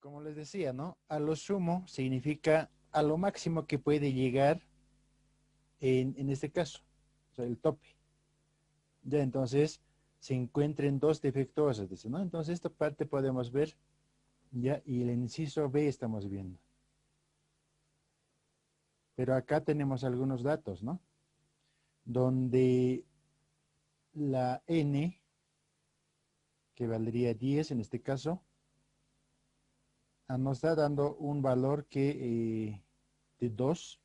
como les decía, ¿no? A lo sumo significa a lo máximo que puede llegar en este caso, o sea, el tope. Ya, entonces se encuentren dos defectuosas, dice, ¿no? Entonces esta parte podemos ver, ya, y el inciso B estamos viendo. Pero acá tenemos algunos datos, ¿no? Donde la N, que valdría 10 en este caso, nos está dando un valor de 2.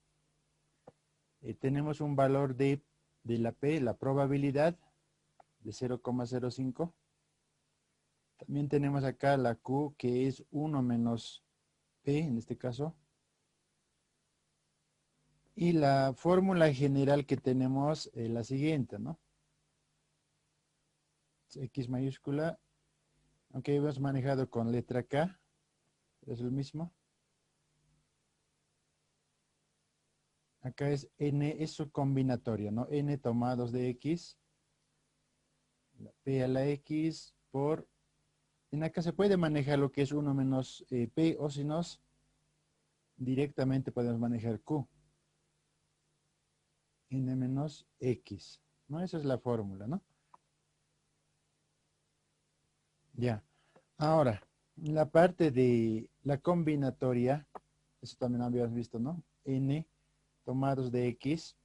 Tenemos un valor de la P, la probabilidad, de 0,05. También tenemos acá la Q, que es 1 menos P, en este caso. Y la fórmula general que tenemos es la siguiente, ¿no? X mayúscula, aunque hemos manejado con letra K, es lo mismo. Acá es N, es su combinatoria, ¿no? N tomados de X, la P a la X por... En acá se puede manejar lo que es 1 menos P, o si no, directamente podemos manejar Q. N menos X, ¿no? Esa es la fórmula, ¿no? Ya. Ahora, la parte de la combinatoria, eso también habíamos visto, ¿no? N tomados de X,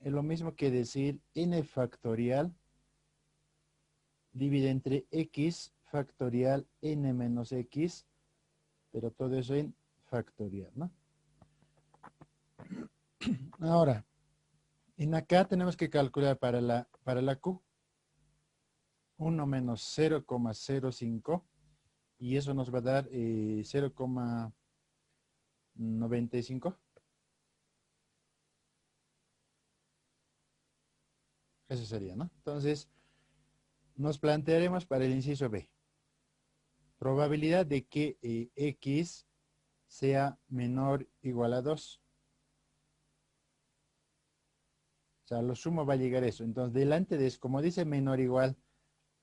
es lo mismo que decir N factorial divide entre X factorial N menos X, pero todo eso en factorial, ¿no? Ahora, en acá tenemos que calcular para la Q 1 menos 0,05 y eso nos va a dar 0,95. Eso sería, ¿no? Entonces, nos plantearemos para el inciso B. Probabilidad de que X sea menor o igual a 2. O sea, lo sumo va a llegar eso. Entonces, delante de eso, como dice menor o igual,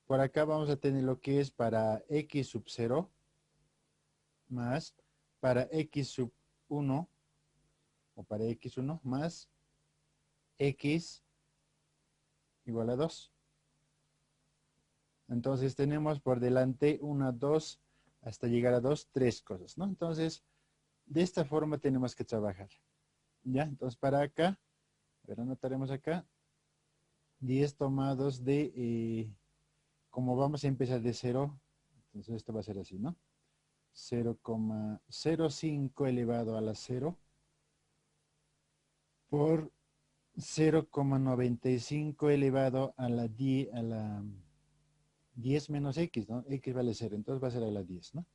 por acá vamos a tener lo que es para X sub 0 más para X sub 1 o para X1 más X igual a 2. Entonces tenemos por delante una, dos, hasta llegar a 2, tres cosas, ¿no? Entonces, de esta forma tenemos que trabajar. ¿Ya? Entonces, para acá, a ver, anotaremos acá, 10 tomados como vamos a empezar de 0, entonces esto va a ser así, ¿no? 0,05 elevado a la 0 por 0,95 elevado a la 10 menos X, ¿no? X vale 0, entonces va a ser a la 10, ¿no?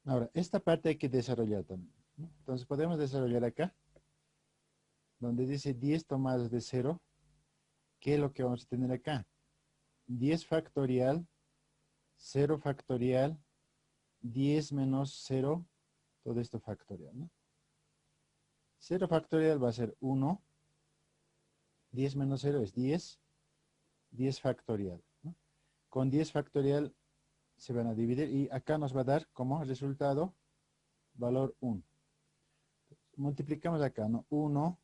Ahora, esta parte hay que desarrollar también, ¿no? Entonces podemos desarrollar acá, donde dice 10 tomados de 0, ¿qué es lo que vamos a tener acá? 10 factorial, 0 factorial, 10 menos 0, todo esto factorial, ¿no? 0 factorial va a ser 1, 10 menos 0 es 10, 10 factorial, ¿no? Con 10 factorial se van a dividir y acá nos va a dar como resultado valor 1. Multiplicamos acá, ¿no? 1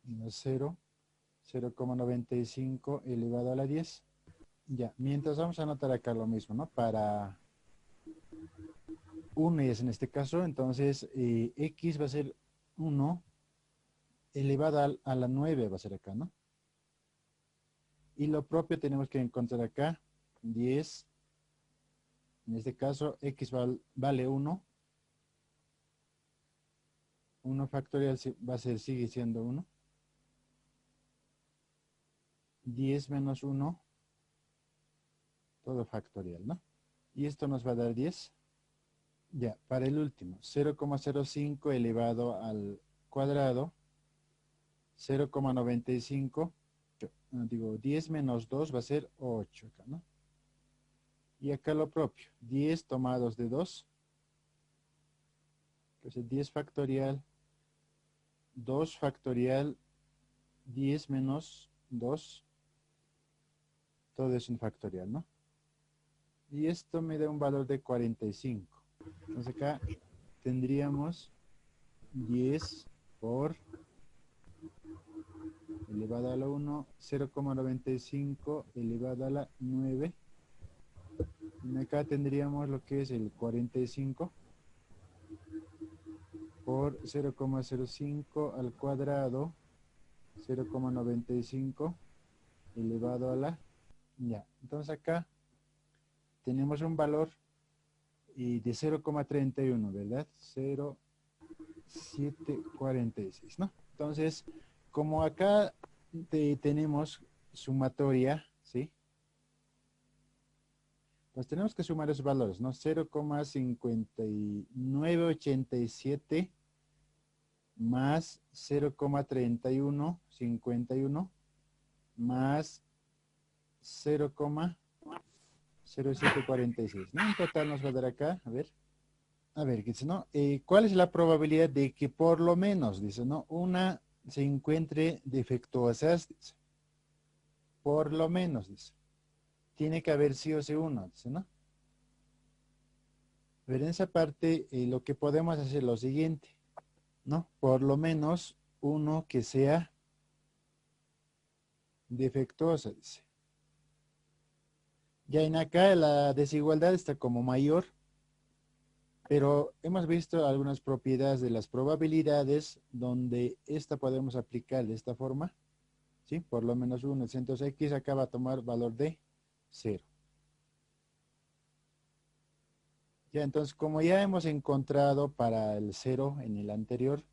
menos 0, 0,95 elevado a la 10. Ya, mientras vamos a anotar acá lo mismo, ¿no? Para 1 es en este caso, entonces X va a ser 1 elevado a la 9 va a ser acá, ¿no? Y lo propio tenemos que encontrar acá, 10, en este caso X vale 1, 1 factorial va a ser, sigue siendo 1, 10 menos 1, todo factorial, ¿no? Y esto nos va a dar 10. Ya, para el último, 0,05 elevado al cuadrado, 0,95, digo, 10 menos 2 va a ser 8 acá, ¿no? Y acá lo propio, 10 tomados de 2, entonces 10 factorial, 2 factorial, 10 menos 2, Todo es un factorial, ¿no? Y esto me da un valor de 45. Entonces acá tendríamos 10 por elevado a la 1, 0,95 elevado a la 9. Y acá tendríamos lo que es el 45 por 0,05 al cuadrado, 0,95 elevado a la... Ya, entonces acá tenemos un valor de 0,31, ¿verdad? 0,746, ¿no? Entonces, como acá tenemos sumatoria, ¿sí? Pues tenemos que sumar esos valores, ¿no? 0,5987 más 0,3151 más 0,0746, ¿no? En total nos va a dar acá, a ver, ¿qué dice, no? ¿Cuál es la probabilidad de que por lo menos, dice, no? Una se encuentre defectuosas, dice. Por lo menos, dice. Tiene que haber sí o sí uno, dice, ¿no? A ver, en esa parte lo que podemos hacer es lo siguiente, ¿no? Por lo menos uno que sea defectuosa, dice. Ya en acá la desigualdad está como mayor, pero hemos visto algunas propiedades de las probabilidades donde esta podemos aplicar de esta forma, ¿sí? Por lo menos 1, entonces X acá va a tomar valor de 0. Ya, entonces como ya hemos encontrado para el 0 en el anterior,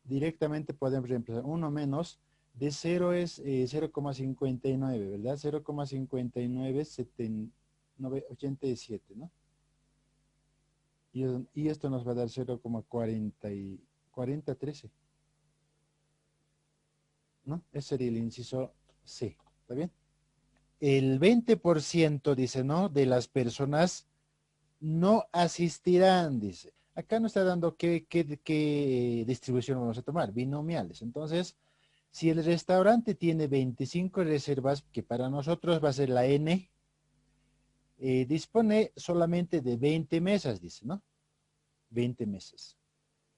directamente podemos reemplazar 1 menos, de 0 es 0,59, ¿verdad? 0,5987, ¿no? Y esto nos va a dar 0,4013, ¿no? Ese sería el inciso C, ¿está bien? El 20% dice, ¿no? De las personas no asistirán, dice. Acá nos está dando qué distribución vamos a tomar, binomiales. Entonces, si el restaurante tiene 25 reservas, que para nosotros va a ser la N, dispone solamente de 20 mesas, dice, ¿no? 20 mesas.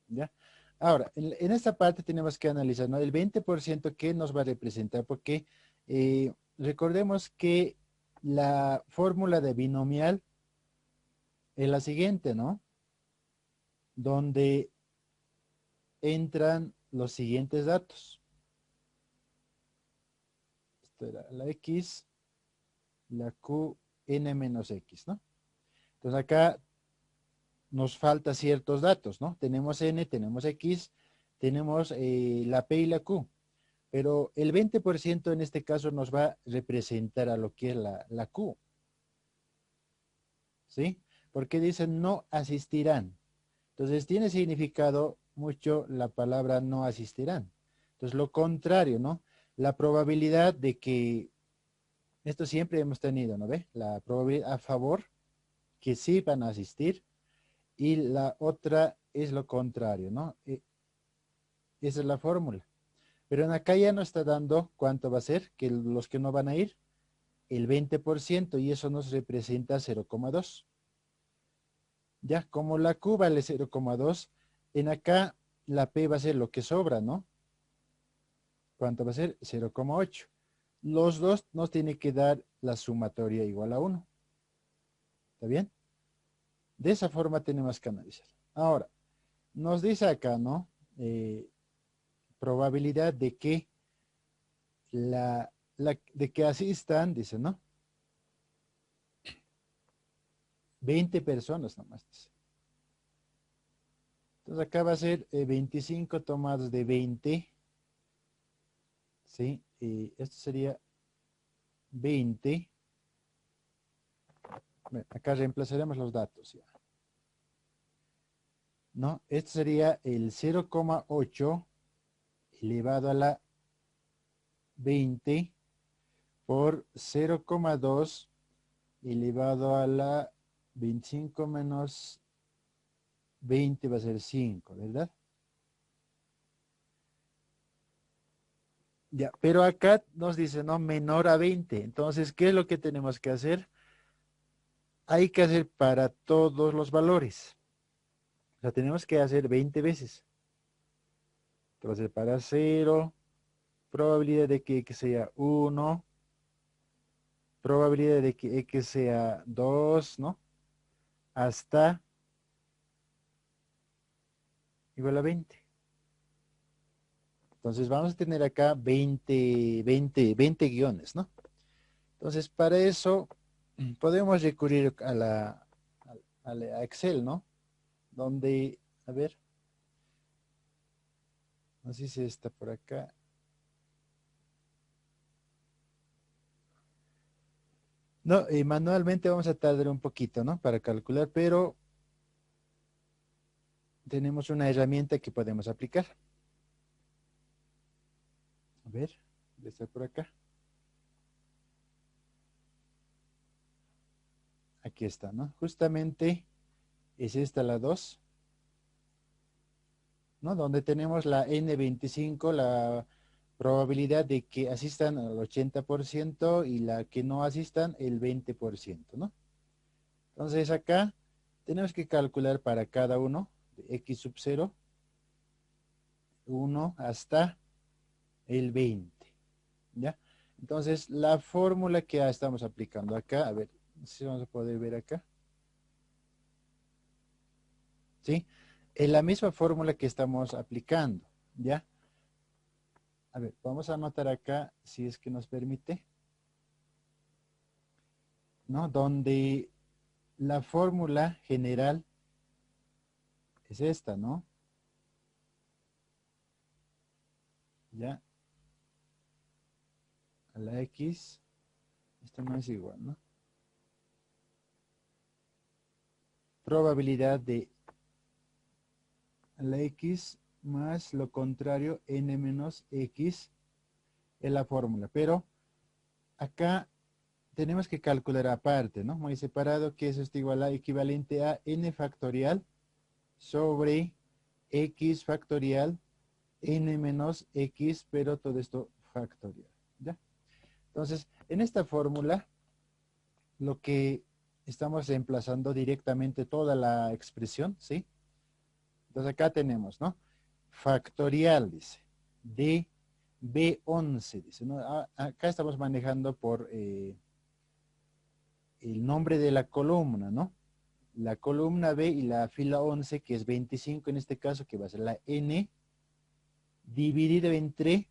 ¿Ya? Ahora, en esta parte tenemos que analizar, ¿no? El 20% que nos va a representar, porque recordemos que la fórmula de binomial es la siguiente, ¿no? Donde entran los siguientes datos. Esto era la X, la Q, N menos X, ¿no? Entonces acá nos falta ciertos datos, ¿no? Tenemos N, tenemos X, tenemos la P y la Q. Pero el 20% en este caso nos va a representar a lo que es la Q. ¿Sí? Porque dicen no asistirán. Entonces tiene significado mucho la palabra no asistirán. Entonces lo contrario, ¿no? La probabilidad de que, esto siempre hemos tenido, ¿no ve? La probabilidad a favor, que sí van a asistir, y la otra es lo contrario, ¿no? Esa es la fórmula. Pero en acá ya nos está dando cuánto va a ser, que los que no van a ir, el 20%, y eso nos representa 0,2. Ya, como la Q vale 0,2, en acá la P va a ser lo que sobra, ¿no? ¿Cuánto va a ser? 0,8. Los dos nos tienen que dar la sumatoria igual a 1. ¿Está bien? De esa forma tenemos que analizar. Ahora, nos dice acá, ¿no? Probabilidad de que de que asistan, dice, ¿no? 20 personas nomás, dice. Entonces acá va a ser 25 tomados de 20, ¿sí? Esto sería 20. Bueno, acá reemplazaremos los datos, ya. ¿No? Esto sería el 0,8 elevado a la 20 por 0,2 elevado a la 25 menos 20 va a ser 5, ¿verdad? Ya, pero acá nos dice, no, menor a 20. Entonces, ¿qué es lo que tenemos que hacer? Hay que hacer para todos los valores. O sea, tenemos que hacer 20 veces. Entonces, para 0, probabilidad de que X sea 1, probabilidad de que X sea 2, ¿no? Hasta igual a 20. Entonces, vamos a tener acá 20 guiones, ¿no? Entonces, para eso podemos recurrir a Excel, ¿no? Donde, a ver, no sé si está por acá. No, manualmente vamos a tardar un poquito, ¿no? Para calcular, pero tenemos una herramienta que podemos aplicar. A ver, está por acá. Aquí está, ¿no? Justamente es esta la 2, ¿no? Donde tenemos la N25, la probabilidad de que asistan al 80% y la que no asistan el 20%, ¿no? Entonces acá tenemos que calcular para cada uno de X sub 0, 1 hasta el 20, ¿ya? Entonces la fórmula que estamos aplicando acá, a ver si vamos a poder ver acá, ¿sí? Es la misma fórmula que estamos aplicando, ¿ya? A ver, vamos a anotar acá, si es que nos permite, ¿no? Donde la fórmula general es esta, ¿no? Ya, a la X, esto no es igual, ¿no? Probabilidad de la X más lo contrario, N menos X, es la fórmula. Pero acá tenemos que calcular aparte, ¿no? Muy separado, que eso está igual a equivalente a N factorial sobre X factorial N menos X, pero todo esto factorial, ¿ya? Entonces, en esta fórmula, lo que estamos reemplazando directamente toda la expresión, ¿sí? Entonces acá tenemos, ¿no? Factorial, dice, de B11, dice, ¿no? Acá estamos manejando por el nombre de la columna, ¿no? La columna B y la fila 11, que es 25 en este caso, que va a ser la N, dividido entre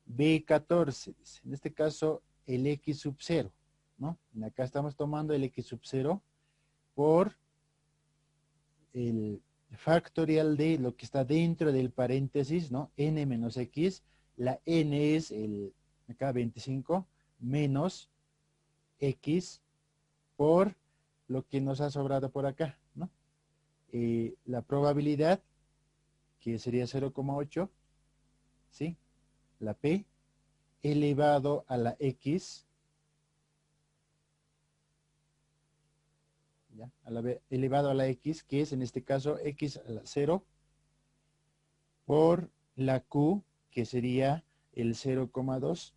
B14, dice. En este caso, el X sub 0, ¿no? Acá estamos tomando el X sub 0 por el factorial de lo que está dentro del paréntesis, ¿no? N menos X. La N es acá 25 menos X por lo que nos ha sobrado por acá, ¿no? La probabilidad, que sería 0,8, ¿sí? La P elevado a la X, ¿ya? Elevado a la X, que es en este caso X a la 0, por la Q, que sería el 0,2,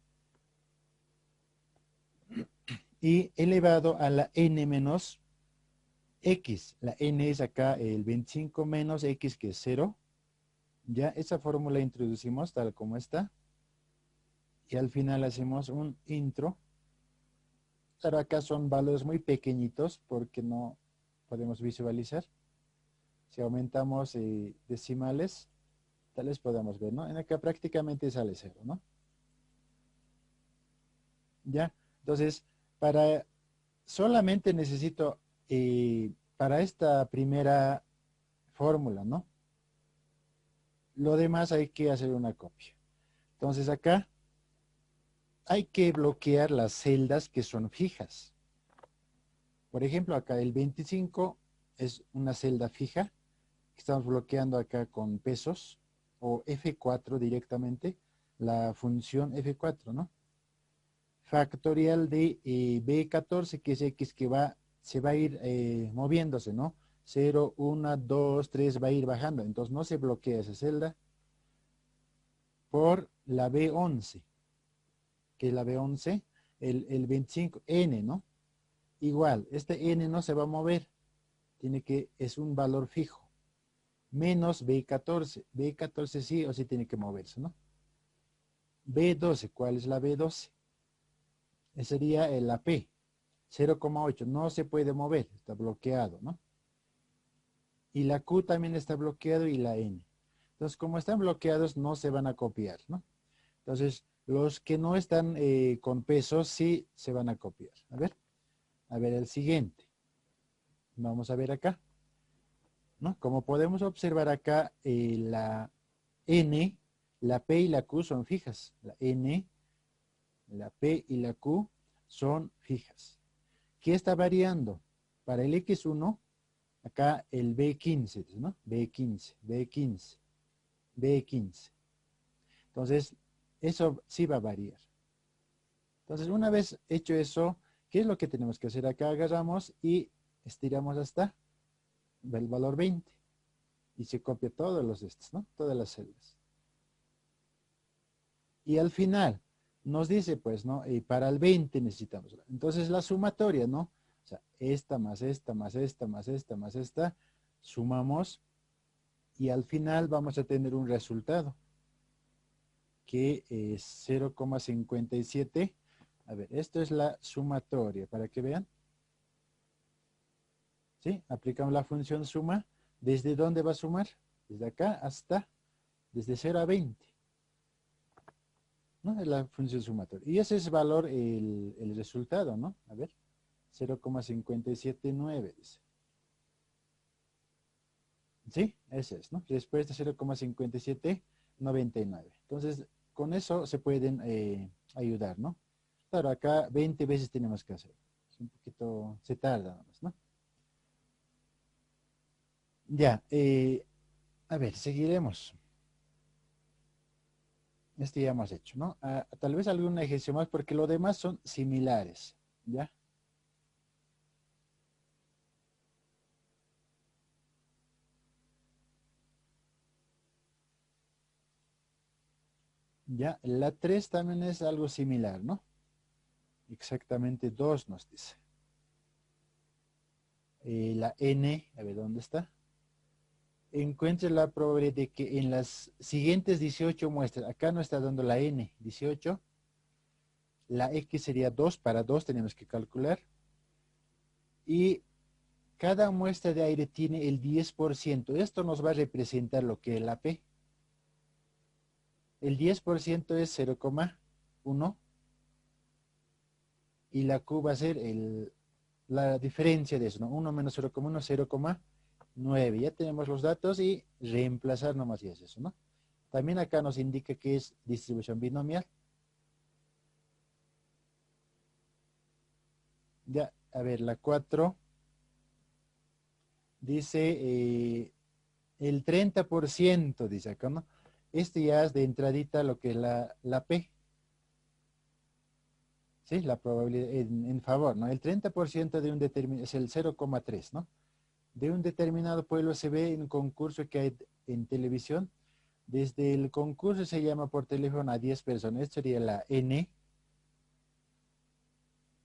y elevado a la N menos X. La N es acá el 25 menos X, que es 0. Ya esa fórmula introducimos tal como está. Y al final hacemos un intro. Pero acá son valores muy pequeñitos porque no podemos visualizar. Si aumentamos decimales, tal vez podamos ver, ¿no? En acá prácticamente sale 0, ¿no? Ya, entonces, solamente necesito, para esta primera fórmula, ¿no? Lo demás hay que hacer una copia. Entonces acá hay que bloquear las celdas que son fijas. Por ejemplo, acá el 25 es una celda fija que estamos bloqueando acá con pesos o F4 directamente, la función F4, ¿no? Factorial de B14, que es X que se va a ir moviéndose, ¿no? 0, 1, 2, 3, va a ir bajando. Entonces no se bloquea esa celda. por la B11, que es la B11, el 25, N, ¿no? Igual, este N no se va a mover, es un valor fijo, menos B14, B14 sí o sí tiene que moverse, ¿no? B12, ¿cuál es la B12? Esa sería la P, 0,8, no se puede mover, está bloqueado, ¿no? Y la Q también está bloqueado y la N. Entonces, como están bloqueados, no se van a copiar, ¿no? Entonces, los que no están con peso sí se van a copiar. A ver el siguiente. Vamos a ver acá, ¿no? Como podemos observar acá, la N, la P y la Q son fijas. La N, la P y la Q son fijas. ¿Qué está variando? Para el X1, acá el B15, ¿no? B15, B15, B15. Entonces, eso sí va a variar. Entonces, una vez hecho eso, ¿qué es lo que tenemos que hacer? Acá agarramos y estiramos hasta el valor 20. Y se copia todos los estos, ¿no? Todas las celdas. Y al final nos dice, pues, ¿no? Y para el 20 necesitamos. Entonces, la sumatoria, ¿no? O sea, esta más esta más esta más esta más esta, sumamos y al final vamos a tener un resultado que es 0,57. A ver, esto es la sumatoria, para que vean. ¿Sí? Aplicamos la función suma. ¿Desde dónde va a sumar? Desde acá hasta, desde 0 a 20. ¿No? Es la función sumatoria. Y ese es valor, el resultado, ¿no? A ver, 0,579 dice. ¿Sí? Ese es, ¿no? Respuesta 0,5799. Entonces, con eso se pueden ayudar, ¿no? Claro, acá 20 veces tenemos que hacer. Es un poquito, se tarda más, ¿no? Ya, a ver, seguiremos. Este ya hemos hecho, ¿no? Tal vez algún ejercicio más porque los demás son similares, ¿ya? Ya, la 3 también es algo similar, ¿no? Exactamente 2 nos dice. La N, a ver, ¿dónde está? Encuentre la probabilidad de que en las siguientes 18 muestras, acá no está dando la N, 18, la X sería 2, para 2 tenemos que calcular, y cada muestra de aire tiene el 10%. Esto nos va a representar lo que es la P. El 10% es 0,1 y la Q va a ser la diferencia de eso, ¿no? 1 menos 0,1, 0,9. Ya tenemos los datos y reemplazar nomás y es eso, ¿no? También acá nos indica que es distribución binomial. Ya, a ver, la 4 dice el 30%, dice acá, ¿no? Este ya es de entradita lo que es la P. ¿Sí? La probabilidad en favor, ¿no? El 30% de un determinado, es el 0,3, ¿no? De un determinado pueblo se ve en un concurso que hay en televisión. Desde el concurso se llama por teléfono a 10 personas. Esto sería la N.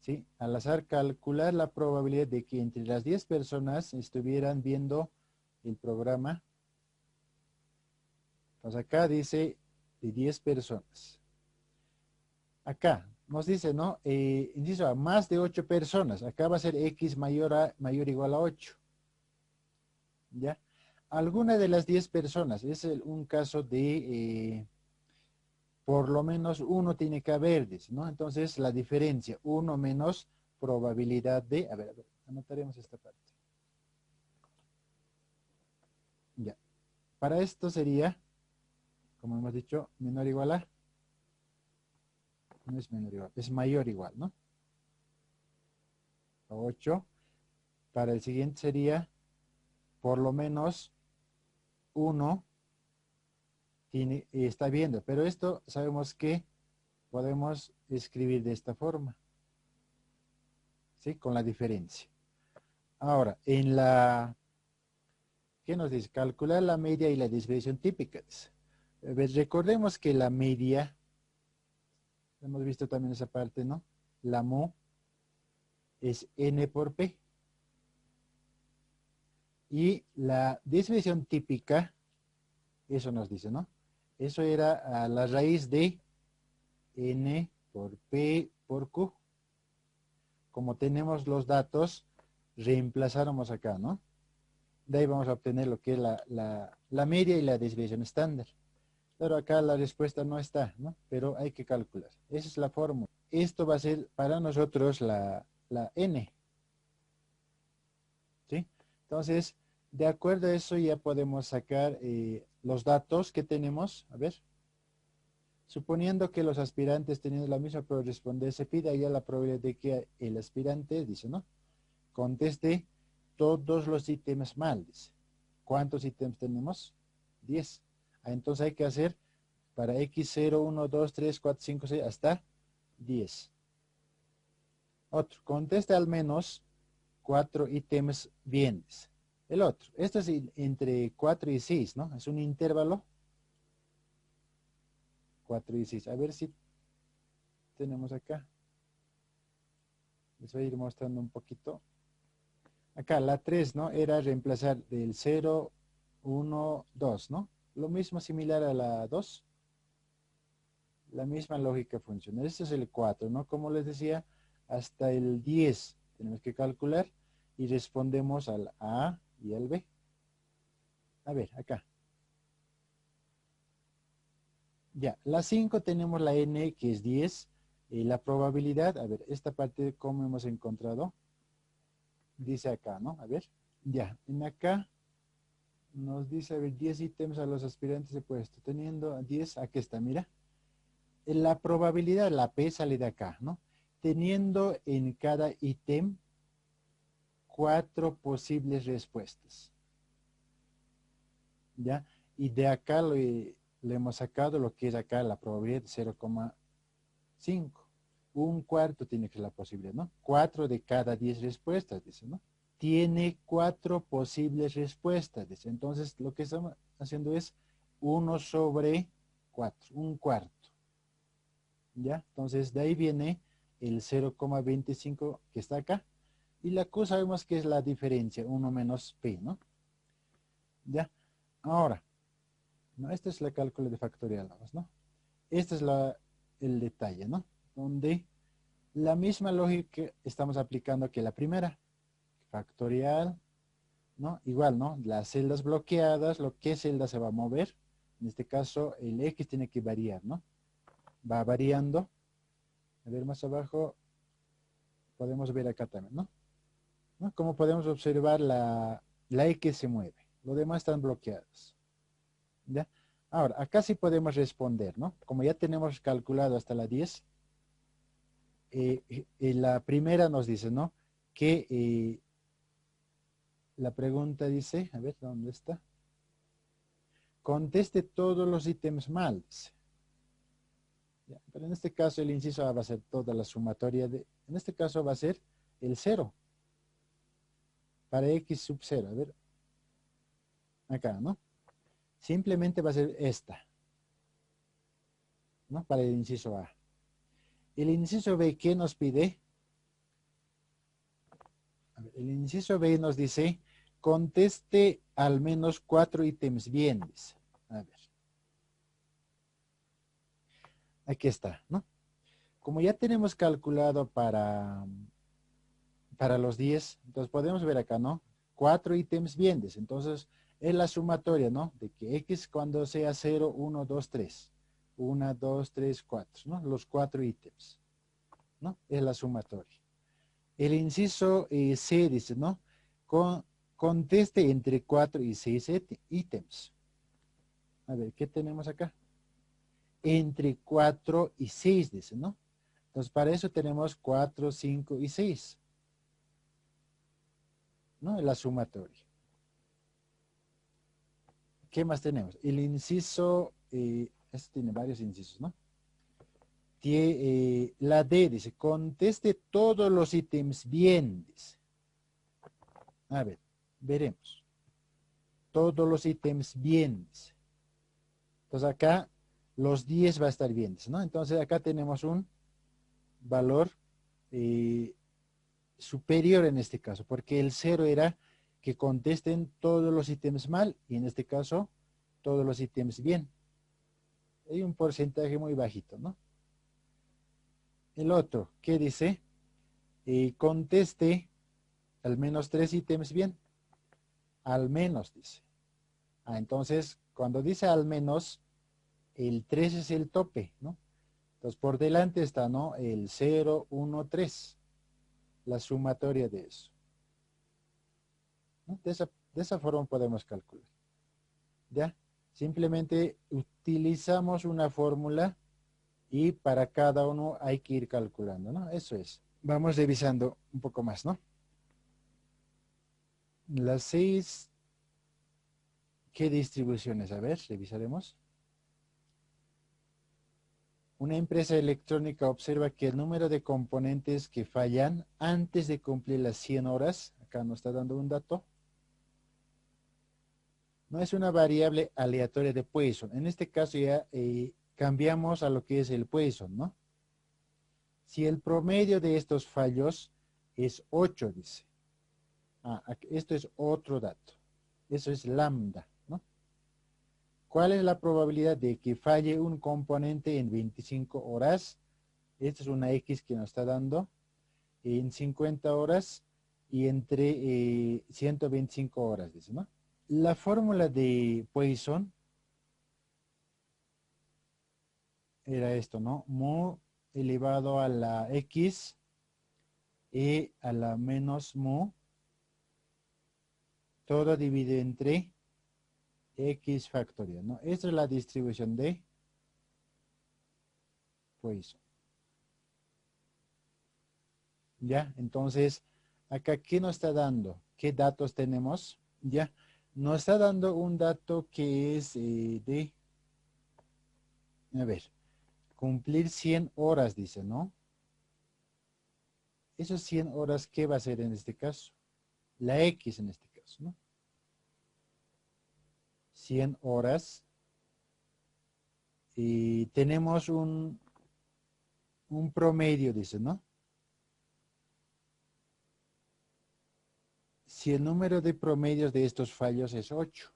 ¿Sí? Al azar calcular la probabilidad de que entre las 10 personas estuvieran viendo el programa. Entonces acá dice de 10 personas. Acá nos dice, ¿no? Inciso A, más de 8 personas. Acá va a ser X mayor o igual a 8. ¿Ya? Alguna de las 10 personas. Es un caso de, por lo menos uno tiene que haber, dice, ¿no? Entonces la diferencia, uno menos probabilidad de, a ver, anotaremos esta parte. Ya. Para esto sería, como hemos dicho, menor o igual a, no es menor o igual, es mayor o igual, ¿no? 8. Para el siguiente sería, por lo menos uno está viendo, pero esto sabemos que podemos escribir de esta forma, ¿sí? Con la diferencia. Ahora, en la, ¿qué nos dice? Calcular la media y la desviación típica, dice. A ver, recordemos que la media, hemos visto también esa parte, ¿no? La mu es n por p. Y la desviación típica, eso nos dice, ¿no? Eso era a la raíz de n por p por q. Como tenemos los datos, reemplazáramos acá, ¿no? De ahí vamos a obtener lo que es la media y la desviación estándar. Pero acá la respuesta no está, ¿no? Pero hay que calcular. Esa es la fórmula. Esto va a ser para nosotros la n. ¿Sí? Entonces, de acuerdo a eso ya podemos sacar los datos que tenemos. A ver. Suponiendo que los aspirantes teniendo la misma probabilidad de responder, se pide ya la probabilidad de que el aspirante, dice, ¿no? Conteste todos los ítems mal, dice. ¿Cuántos ítems tenemos? 10. Entonces hay que hacer para x0, 1, 2, 3, 4, 5, 6, hasta 10. Otro, conteste al menos 4 ítems bien, dice. El otro, esto es entre 4 y 6, ¿no? Es un intervalo. 4 y 6. A ver si tenemos acá. Les voy a ir mostrando un poquito. Acá la 3, ¿no? Era reemplazar del 0, 1, 2, ¿no? Lo mismo similar a la 2. La misma lógica funciona. Este es el 4, ¿no? Como les decía, hasta el 10 tenemos que calcular y respondemos al A y al B. A ver, acá. Ya, la 5 tenemos la N que es 10. La probabilidad, a ver, esta parte, ¿cómo hemos encontrado? Dice acá, ¿no? A ver, ya, en acá nos dice, a ver, 10 ítems a los aspirantes de puesto. Teniendo 10, aquí está, mira. La probabilidad, la P sale de acá, ¿no? Teniendo en cada ítem 4 posibles respuestas. ¿Ya? Y de acá le hemos sacado lo que es acá la probabilidad de 0,5. Un cuarto tiene que ser la posibilidad, ¿no? 4 de cada 10 respuestas, dice, ¿no? Tiene 4 posibles respuestas, dice. Entonces, lo que estamos haciendo es 1 sobre 4, un cuarto. ¿Ya? Entonces, de ahí viene el 0,25 que está acá. Y la Q sabemos que es la diferencia, 1 menos P, ¿no? ¿Ya? Ahora, ¿no? Este es el cálculo de factorial, ¿no? Este es el detalle, ¿no? Donde la misma lógica estamos aplicando que la primera. Factorial, ¿no? Igual, ¿no? Las celdas bloqueadas, ¿qué celda se va a mover? En este caso, el X tiene que variar, ¿no? Va variando. A ver, más abajo, podemos ver acá también, ¿no? Como podemos observar, la X se mueve. Lo demás están bloqueados. ¿Ya? Ahora, acá sí podemos responder, ¿no? Como ya tenemos calculado hasta la 10, la primera nos dice, ¿no? Que la pregunta dice, a ver, ¿dónde está? Conteste todos los ítems mal, dice. ¿Ya? Pero en este caso el inciso A va a ser toda la sumatoria en este caso va a ser el 0. Para X sub 0, a ver. Acá, ¿no? Simplemente va a ser esta, ¿no? Para el inciso A. El inciso B, ¿qué nos pide? A ver, el inciso B nos dice, conteste al menos 4 ítems bien, dice. A ver. Aquí está, ¿no? Como ya tenemos calculado para los 10, entonces podemos ver acá, ¿no? 4 ítems bien, dice. Entonces, es la sumatoria, ¿no? De que X cuando sea 0, 1, 2, 3. 1, 2, 3, 4, ¿no? Los 4 ítems, ¿no? Es la sumatoria. El inciso C dice, ¿no? Conteste entre 4 y 6 ítems. A ver, ¿qué tenemos acá? Entre 4 y 6, dice, ¿no? Entonces, para eso tenemos 4, 5 y 6. ¿No? La sumatoria. ¿Qué más tenemos? El inciso, este tiene varios incisos, ¿no? La D dice, conteste todos los ítems bien, dice. A ver, veremos. Todos los ítems bien, dice. Entonces acá los 10 va a estar bien, ¿no? Entonces acá tenemos un valor superior en este caso, porque el 0 era que contesten todos los ítems mal y en este caso todos los ítems bien. Hay un porcentaje muy bajito, ¿no? El otro, ¿qué dice? Conteste al menos 3 ítems bien. Al menos, dice. Entonces, cuando dice al menos, el 3 es el tope, ¿no? Entonces, por delante está, ¿no? El 0, 1, 3. La sumatoria de eso, ¿no? De esa forma podemos calcular. ¿Ya? Simplemente utilizamos una fórmula y para cada uno hay que ir calculando, ¿no? Eso es. Vamos revisando un poco más, ¿no? Las 6, ¿qué distribuciones? A ver, revisaremos. Una empresa electrónica observa que el número de componentes que fallan antes de cumplir las 100 horas, acá nos está dando un dato, no es una variable aleatoria de Poisson. En este caso ya cambiamos a lo que es el Poisson, ¿no? Si el promedio de estos fallos es 8, dice. Esto es otro dato. Eso es lambda, ¿no? ¿Cuál es la probabilidad de que falle un componente en 25 horas? Esta es una X que nos está dando en 50 horas y entre 125 horas, dice, ¿no? La fórmula de Poisson era esto, ¿no? Mu elevado a la X e a la menos mu, todo dividido entre X factorial, ¿no? Esta es la distribución de Poisson. ¿Ya? Entonces, acá, ¿qué nos está dando? ¿Qué datos tenemos? ¿Ya? Nos está dando un dato que es a ver, cumplir 100 horas, dice, ¿no? Esos 100 horas, ¿qué va a ser en este caso? La X en este caso, ¿no? 100 horas. Y tenemos un promedio, dice, ¿no? Si el número de promedios de estos fallos es 8.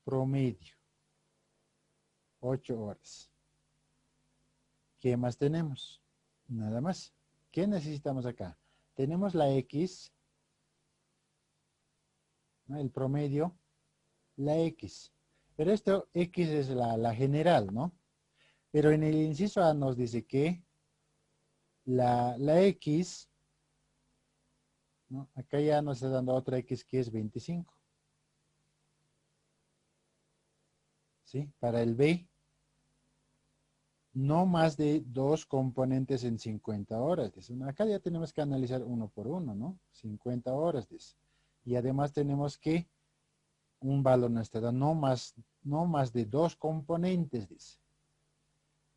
Promedio. 8 horas. ¿Qué más tenemos? Nada más. ¿Qué necesitamos acá? Tenemos la X, ¿no? El promedio, la X. Pero esto X es la general, ¿no? Pero en el inciso A nos dice que la X, ¿no? Acá ya nos está dando otra X que es 25. ¿Sí? Para el B, no más de 2 componentes en 50 horas. Dice. Acá ya tenemos que analizar uno por uno, ¿no? 50 horas, dice. Y además tenemos que un valor nos está dando no más de 2 componentes, dice.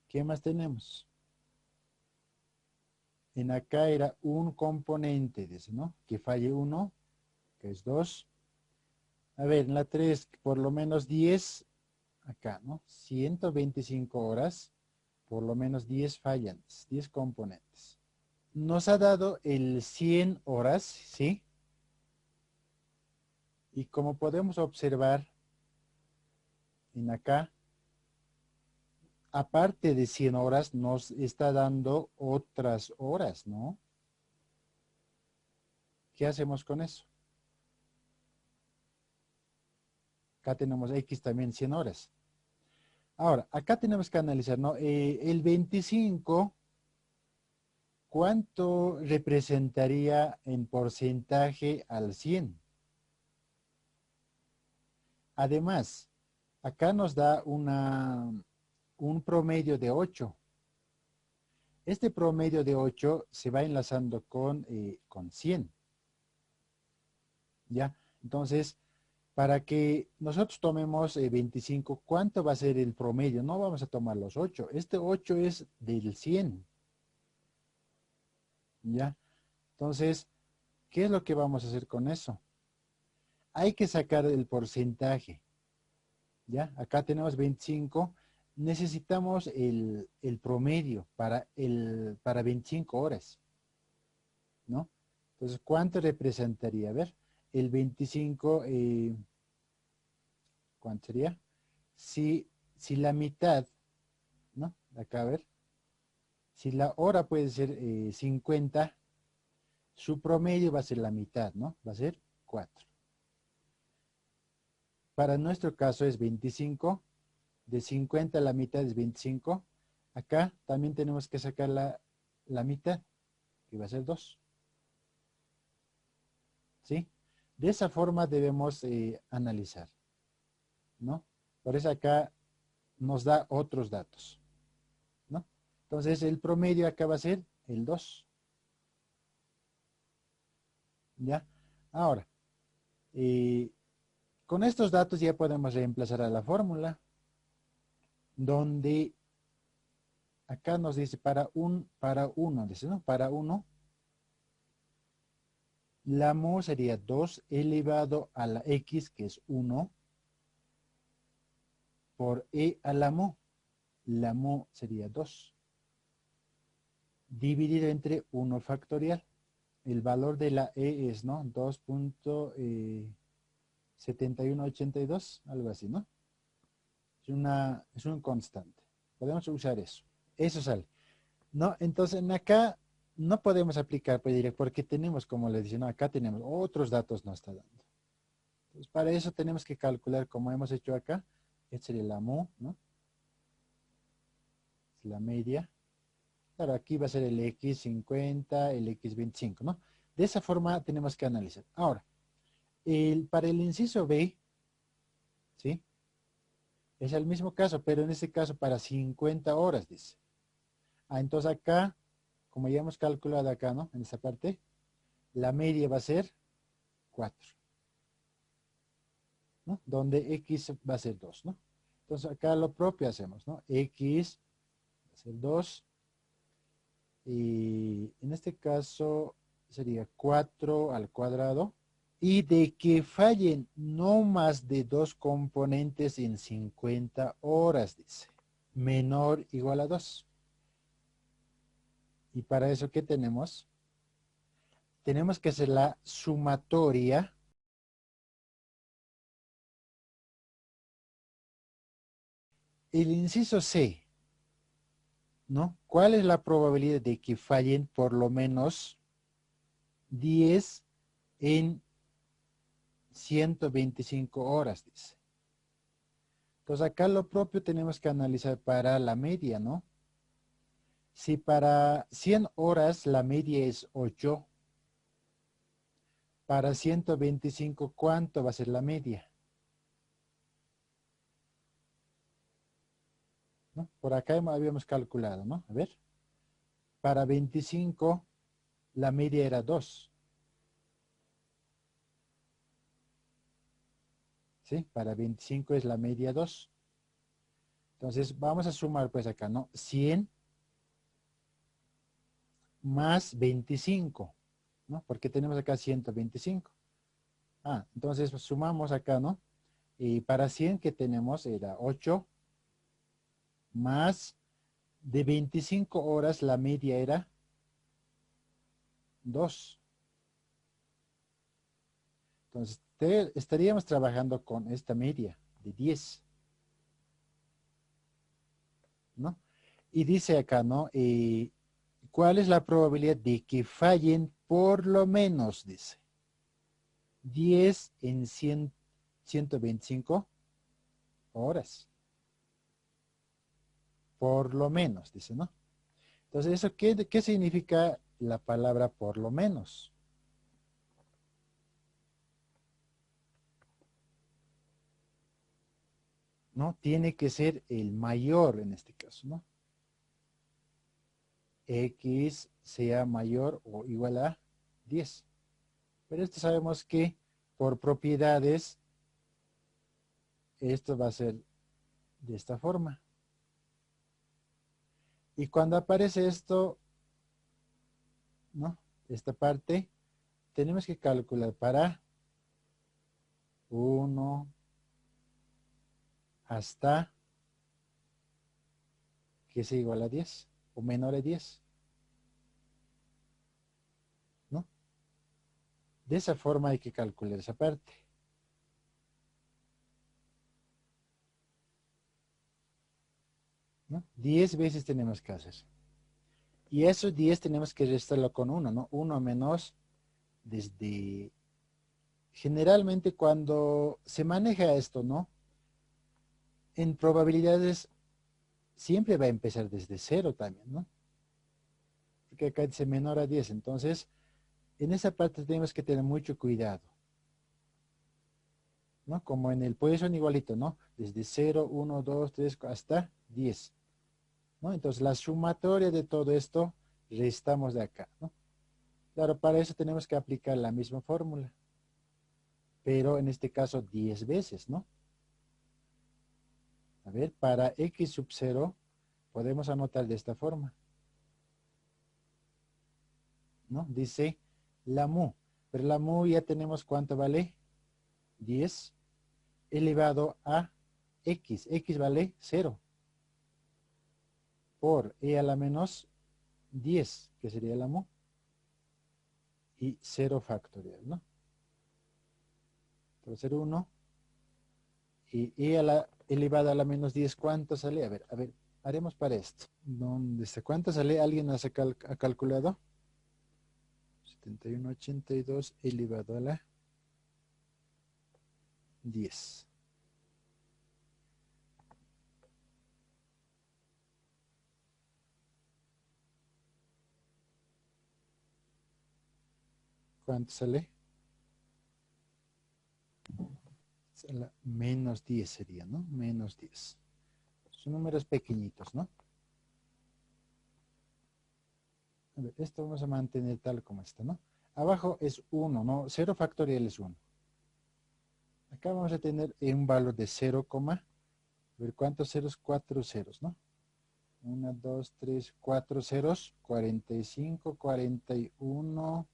¿Qué más tenemos? En acá era un componente, dice, ¿no? Que falle uno, que es 2. A ver, en la 3, por lo menos 10, acá, ¿no? 125 horas, por lo menos 10 fallan, 10 componentes. Nos ha dado el 100 horas, ¿sí? Y como podemos observar en acá, aparte de 100 horas, nos está dando otras horas, ¿no? ¿Qué hacemos con eso? Acá tenemos X también 100 horas. Ahora, acá tenemos que analizar, ¿no? El 25, ¿cuánto representaría en porcentaje al 100? Además, acá nos da un promedio de 8. Este promedio de 8 se va enlazando con 100. ¿Ya? Entonces, para que nosotros tomemos 25, ¿cuánto va a ser el promedio? No vamos a tomar los 8. Este 8 es del 100. ¿Ya? Entonces, ¿qué es lo que vamos a hacer con eso? Hay que sacar el porcentaje. ¿Ya? Acá tenemos 25. Necesitamos el promedio para 25 horas, ¿no? Entonces, ¿cuánto representaría? A ver, el 25, ¿cuánto sería? Si la mitad, ¿no? Acá, a ver, si la hora puede ser 50, su promedio va a ser la mitad, ¿no? Va a ser 4. Para nuestro caso es 25. De 50 la mitad es 25. Acá también tenemos que sacar la mitad, que va a ser 2. ¿Sí? De esa forma debemos analizar, ¿no? Por eso acá nos da otros datos, ¿no? Entonces el promedio acá va a ser el 2. ¿Ya? Ahora, eh, con estos datos ya podemos reemplazar a la fórmula, donde acá nos dice para uno, dice, ¿no? Para uno, la mu sería 2 elevado a la x, que es 1, por e a la mu. La mu sería 2, dividido entre 1 factorial. El valor de la e es, ¿no? 2.7182, algo así, ¿no? Es un constante. Podemos usar eso. Eso sale. ¿No? Entonces, en acá no podemos aplicar predirecto porque tenemos, como le dije, ¿no? Acá tenemos otros datos nos está dando. Entonces, para eso tenemos que calcular, como hemos hecho acá, esta sería la mu, ¿no? Es la media. Claro, aquí va a ser el x50, el x25, ¿no? De esa forma tenemos que analizar. Ahora, para el inciso B, ¿sí? Es el mismo caso, pero en este caso para 50 horas, dice. Entonces acá, como ya hemos calculado acá, ¿no? En esta parte, la media va a ser 4, ¿no? Donde x va a ser 2, ¿no? Entonces acá lo propio hacemos, ¿no? X va a ser 2 y en este caso sería 4 al cuadrado. Y de que fallen no más de 2 componentes en 50 horas, dice. Menor o igual a 2. Y para eso, ¿qué tenemos? Tenemos que hacer la sumatoria. El inciso C, ¿no? ¿Cuál es la probabilidad de que fallen por lo menos 10 en 125 horas, dice? Entonces acá lo propio tenemos que analizar para la media, ¿no? Si para 100 horas la media es 8, para 125, ¿cuánto va a ser la media? ¿No? Por acá habíamos calculado, ¿no? A ver. Para 25, la media era 2. ¿Sí? Para 25 es la media 2. Entonces, vamos a sumar pues acá, ¿no? 100 más 25, ¿no? Porque tenemos acá 125. Entonces pues, sumamos acá, ¿no? Y para 100 que tenemos era 8 más de 25 horas la media era 2. Entonces estaríamos trabajando con esta media de 10, ¿no? Y dice acá, ¿no? ¿Cuál es la probabilidad de que fallen por lo menos, dice? 10 en 125 horas. Por lo menos, dice, ¿no? Entonces, ¿eso qué significa la palabra por lo menos? ¿No? Tiene que ser el mayor en este caso, ¿no? X sea mayor o igual a 10. Pero esto sabemos que por propiedades, esto va a ser de esta forma. Y cuando aparece esto, ¿no? Esta parte, tenemos que calcular para 1, hasta que sea igual a 10 o menor a 10. ¿No? De esa forma hay que calcular esa parte. ¿No? 10 veces tenemos que hacer. Y esos 10 tenemos que restarlo con 1, ¿no? 1 menos desde... Generalmente cuando se maneja esto, ¿no? En probabilidades siempre va a empezar desde 0 también, ¿no? Porque acá dice menor a 10. Entonces, en esa parte tenemos que tener mucho cuidado, ¿no? Como en el Poisson igualito, ¿no? Desde 0, 1, 2, 3, hasta 10, ¿no? Entonces, la sumatoria de todo esto restamos de acá, ¿no? Claro, para eso tenemos que aplicar la misma fórmula, pero en este caso 10 veces, ¿no? A ver, para x sub 0 podemos anotar de esta forma, ¿no? Dice la mu, pero la mu ya tenemos cuánto vale, 10 elevado a x, x vale 0, por e a la menos 10, que sería la mu, y 0 factorial, ¿no? Entonces 1, y e a la elevada a la menos 10, ¿cuánto sale? A ver, haremos para esto. ¿Dónde está? ¿Cuánto sale? ¿Alguien ha calculado? 71,82 elevado a la 10. ¿Cuánto sale? Menos 10 sería, ¿no? Menos 10. Son números pequeñitos, ¿no? A ver, esto vamos a mantener tal como está, ¿no? Abajo es 1, ¿no? 0 factorial es 1. Acá vamos a tener un valor de 0, a ver cuántos ceros, 4 ceros, ¿no? 1, 2, 3, 4 ceros, 45, 41,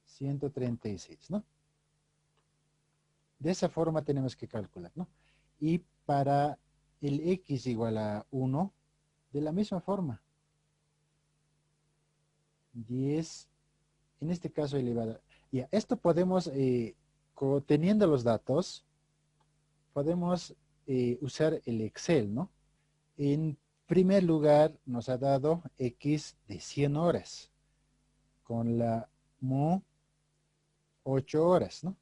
136, ¿no? De esa forma tenemos que calcular, ¿no? Y para el x igual a 1, de la misma forma. 10, en este caso elevado. Ya, esto podemos, teniendo los datos, podemos usar el Excel, ¿no? En primer lugar, nos ha dado X de 100 horas, con la mu 8 horas, ¿no?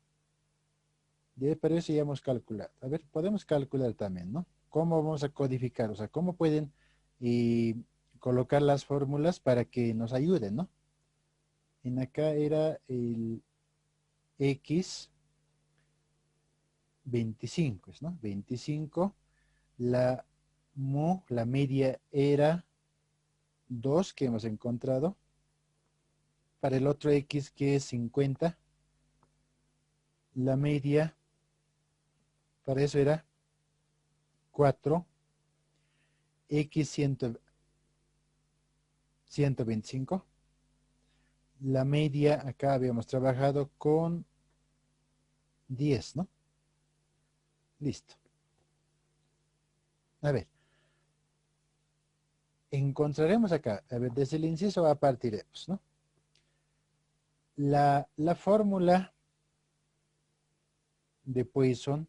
Pero eso ya hemos calculado. A ver, podemos calcular también, ¿no? ¿Cómo vamos a codificar? O sea, ¿cómo pueden colocar las fórmulas para que nos ayuden, ¿no? En acá era el X 25, ¿no? 25, la mu, la media era 2 que hemos encontrado. Para el otro X que es 50, la media para eso era 4, X 125. La media acá habíamos trabajado con 10, ¿no? Listo. A ver, encontraremos acá, a ver, desde el inciso A partiremos, ¿no? La fórmula de Poisson,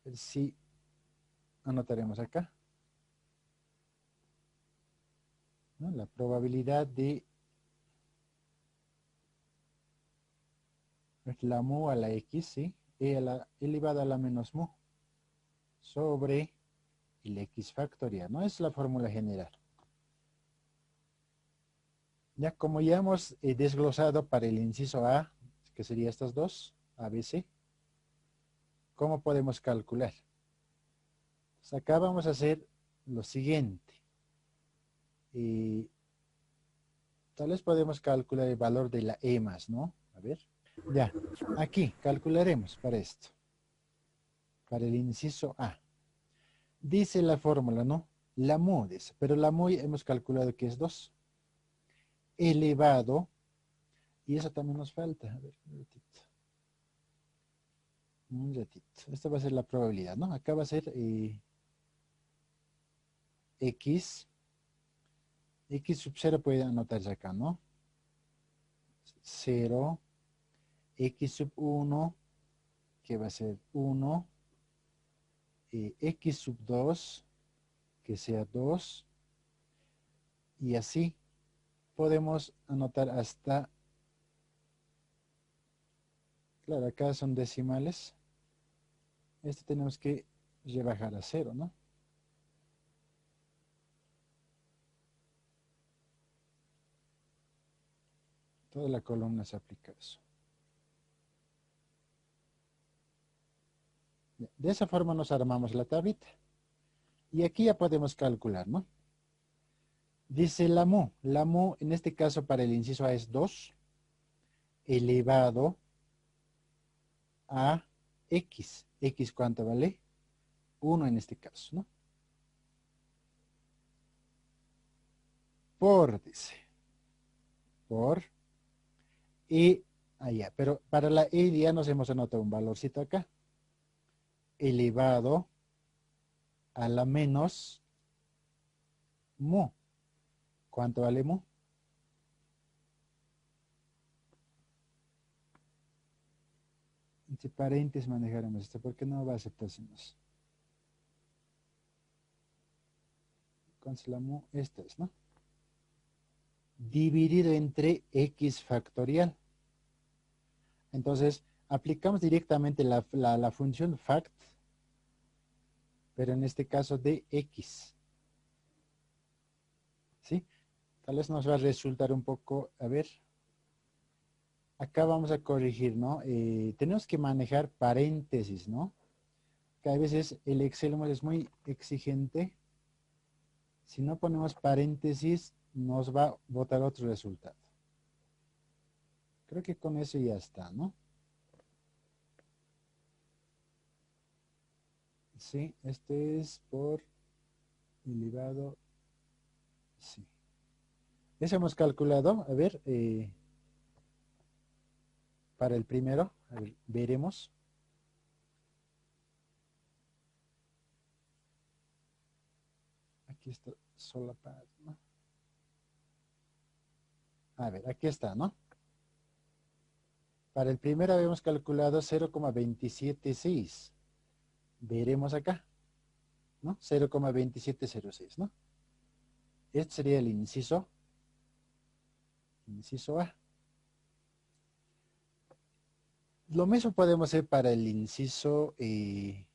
a ver si anotaremos acá, ¿no? La probabilidad de la mu a la x, ¿sí? E a la elevada a la menos mu sobre el x factorial, ¿no? Es la fórmula general. Ya como ya hemos desglosado para el inciso A, que sería estas dos, A, B, C, ¿cómo podemos calcular? Pues acá vamos a hacer lo siguiente. Tal vez podemos calcular el valor de la E más, ¿no? A ver. Ya, aquí calcularemos para esto. Para el inciso A. Dice la fórmula, ¿no? La mu, dice, pero la mu hemos calculado que es 2. Elevado, y eso también nos falta. A ver, un minutito. Un ratito. Esta va a ser la probabilidad, ¿no? Acá va a ser X. X sub 0 puede anotarse acá, ¿no? 0. X sub 1, que va a ser 1. X sub 2, que sea 2. Y así podemos anotar hasta, claro, acá son decimales. Esto tenemos que rebajar a 0, ¿no? Toda la columna se aplica eso. De esa forma nos armamos la tablita. Y aquí ya podemos calcular, ¿no? Dice la mu. La mu en este caso para el inciso A es 2 elevado a X. X, ¿cuánto vale? 1 en este caso, ¿no? Por, dice. Por. Y allá. Pero para la E ya nos hemos anotado un valorcito acá. Elevado a la menos mu. ¿Cuánto vale mu? Entre paréntesis manejaremos esto porque no va a aceptarse más. Cancelamos, esta es, ¿no? Dividido entre X factorial. Entonces, aplicamos directamente la función fact, pero en este caso de X. ¿Sí? Tal vez nos va a resultar un poco, a ver, acá vamos a corregir, ¿no? Tenemos que manejar paréntesis, ¿no? Que a veces el Excel es muy exigente. Si no ponemos paréntesis, nos va a botar otro resultado. Creo que con eso ya está, ¿no? Sí, este es por elevado, sí. Eso hemos calculado, a ver, para el primero, a ver, veremos. Aquí está solapado, ¿no? A ver, aquí está, ¿no? Para el primero habíamos calculado 0,276. Veremos acá, ¿no? 0,2706, ¿no? Este sería el inciso A. Lo mismo podemos hacer para el inciso, en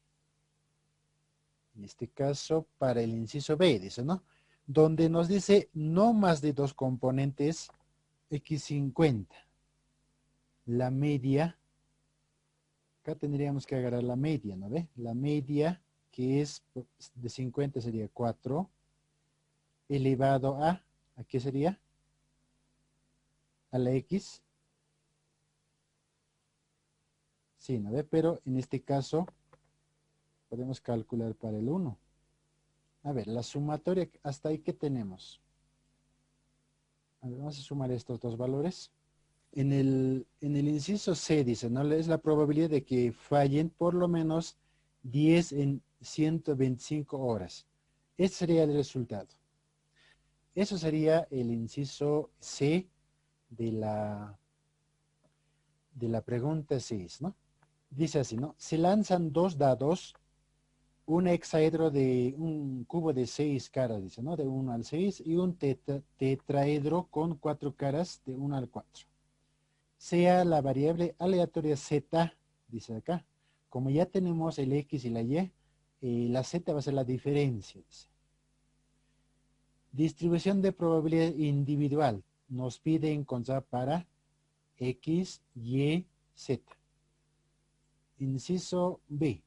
este caso, para el inciso B, dice, ¿no? Donde nos dice no más de dos componentes x50. La media, acá tendríamos que agarrar la media, ¿no ve? La media, que es de 50, sería 4, elevado ¿a qué sería? A la x. Sí, ¿no ve? Pero en este caso podemos calcular para el 1. A ver, la sumatoria, hasta ahí, ¿qué tenemos? A ver, vamos a sumar estos dos valores. En el inciso C dice, ¿no? Es la probabilidad de que fallen por lo menos 10 en 125 horas. Este sería el resultado. Eso sería el inciso C de la pregunta 6, ¿no? Dice así, ¿no? Se lanzan dos dados, un hexaedro de un cubo de 6 caras, dice, ¿no? De 1 al 6, y un tetraedro con 4 caras de 1 al 4. Sea la variable aleatoria z, dice acá. Como ya tenemos el x y la y, la z va a ser la diferencia, dice. Distribución de probabilidad individual. Nos pide encontrar para x, y, z. Inciso B.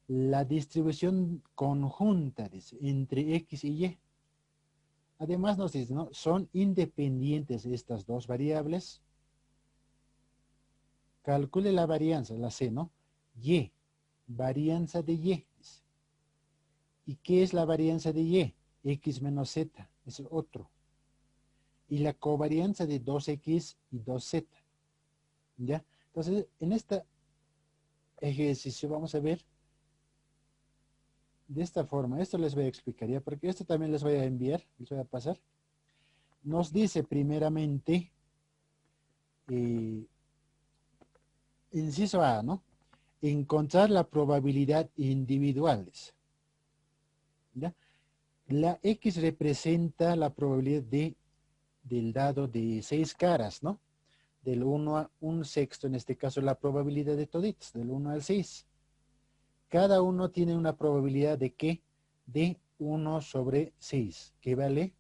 La distribución conjunta, dice, entre x y y. Además nos dice, ¿no? Son independientes estas dos variables. Calcule la varianza, la C, ¿no? Y, varianza de Y. ¿Y qué es la varianza de Y? X menos Z, es otro. Y la covarianza de 2X y 2Z. ¿Ya? Entonces, en esta ejercicio, vamos a ver de esta forma. Esto les voy a explicar ya, porque esto también les voy a enviar, les voy a pasar. Nos dice primeramente, inciso A, ¿no? Encontrar la probabilidad individuales. ¿Ya? La X representa la probabilidad del dado de 6 caras, ¿no? Del 1 a un sexto, en este caso la probabilidad de toditos, del 1 al 6. Cada uno tiene una probabilidad de ¿qué? De 1 sobre 6, que vale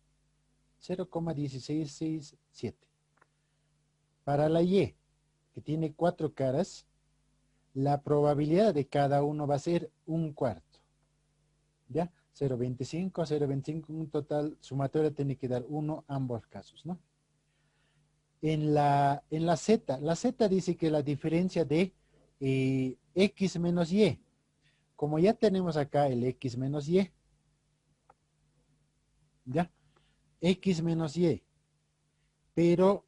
0,1667. Para la Y, que tiene 4 caras, la probabilidad de cada uno va a ser un cuarto. ¿Ya? 0,25 a 0,25, un total sumatoria tiene que dar 1 ambos casos, ¿no? En la Z dice que la diferencia de X menos Y. Como ya tenemos acá el X menos Y, ¿ya? X menos Y. Pero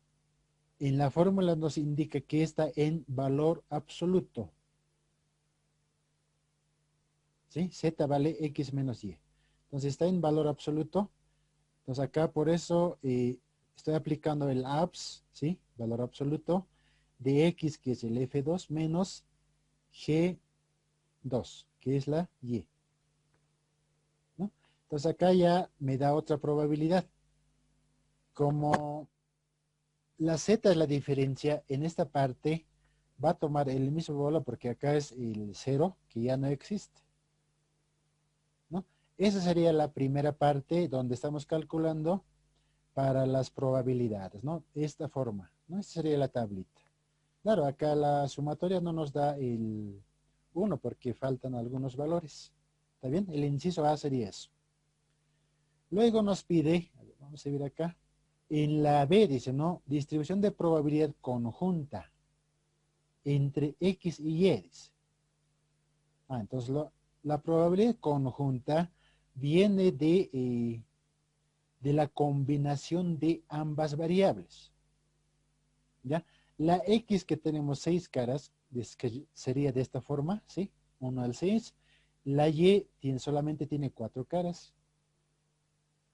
en la fórmula nos indica que está en valor absoluto. ¿Sí? Z vale X menos Y. Entonces está en valor absoluto. Entonces acá por eso estoy aplicando el ABS, ¿sí? Valor absoluto de X, que es el F2, menos G2, que es la Y. ¿No? Entonces acá ya me da otra probabilidad. Como la Z es la diferencia, en esta parte va a tomar el mismo valor porque acá es el 0 que ya no existe, ¿no? Esa sería la primera parte donde estamos calculando para las probabilidades, ¿no? Esta forma, ¿no? Esta sería la tablita. Claro, acá la sumatoria no nos da el 1 porque faltan algunos valores. ¿Está bien? El inciso A sería eso. Luego nos pide, a ver, vamos a ver acá, en la B dice, ¿no? Distribución de probabilidad conjunta entre X y Y, dice. Entonces la probabilidad conjunta viene de la combinación de ambas variables. ¿Ya? La X, que tenemos 6 caras, que sería de esta forma, ¿sí? 1 al 6. La Y solamente tiene 4 caras,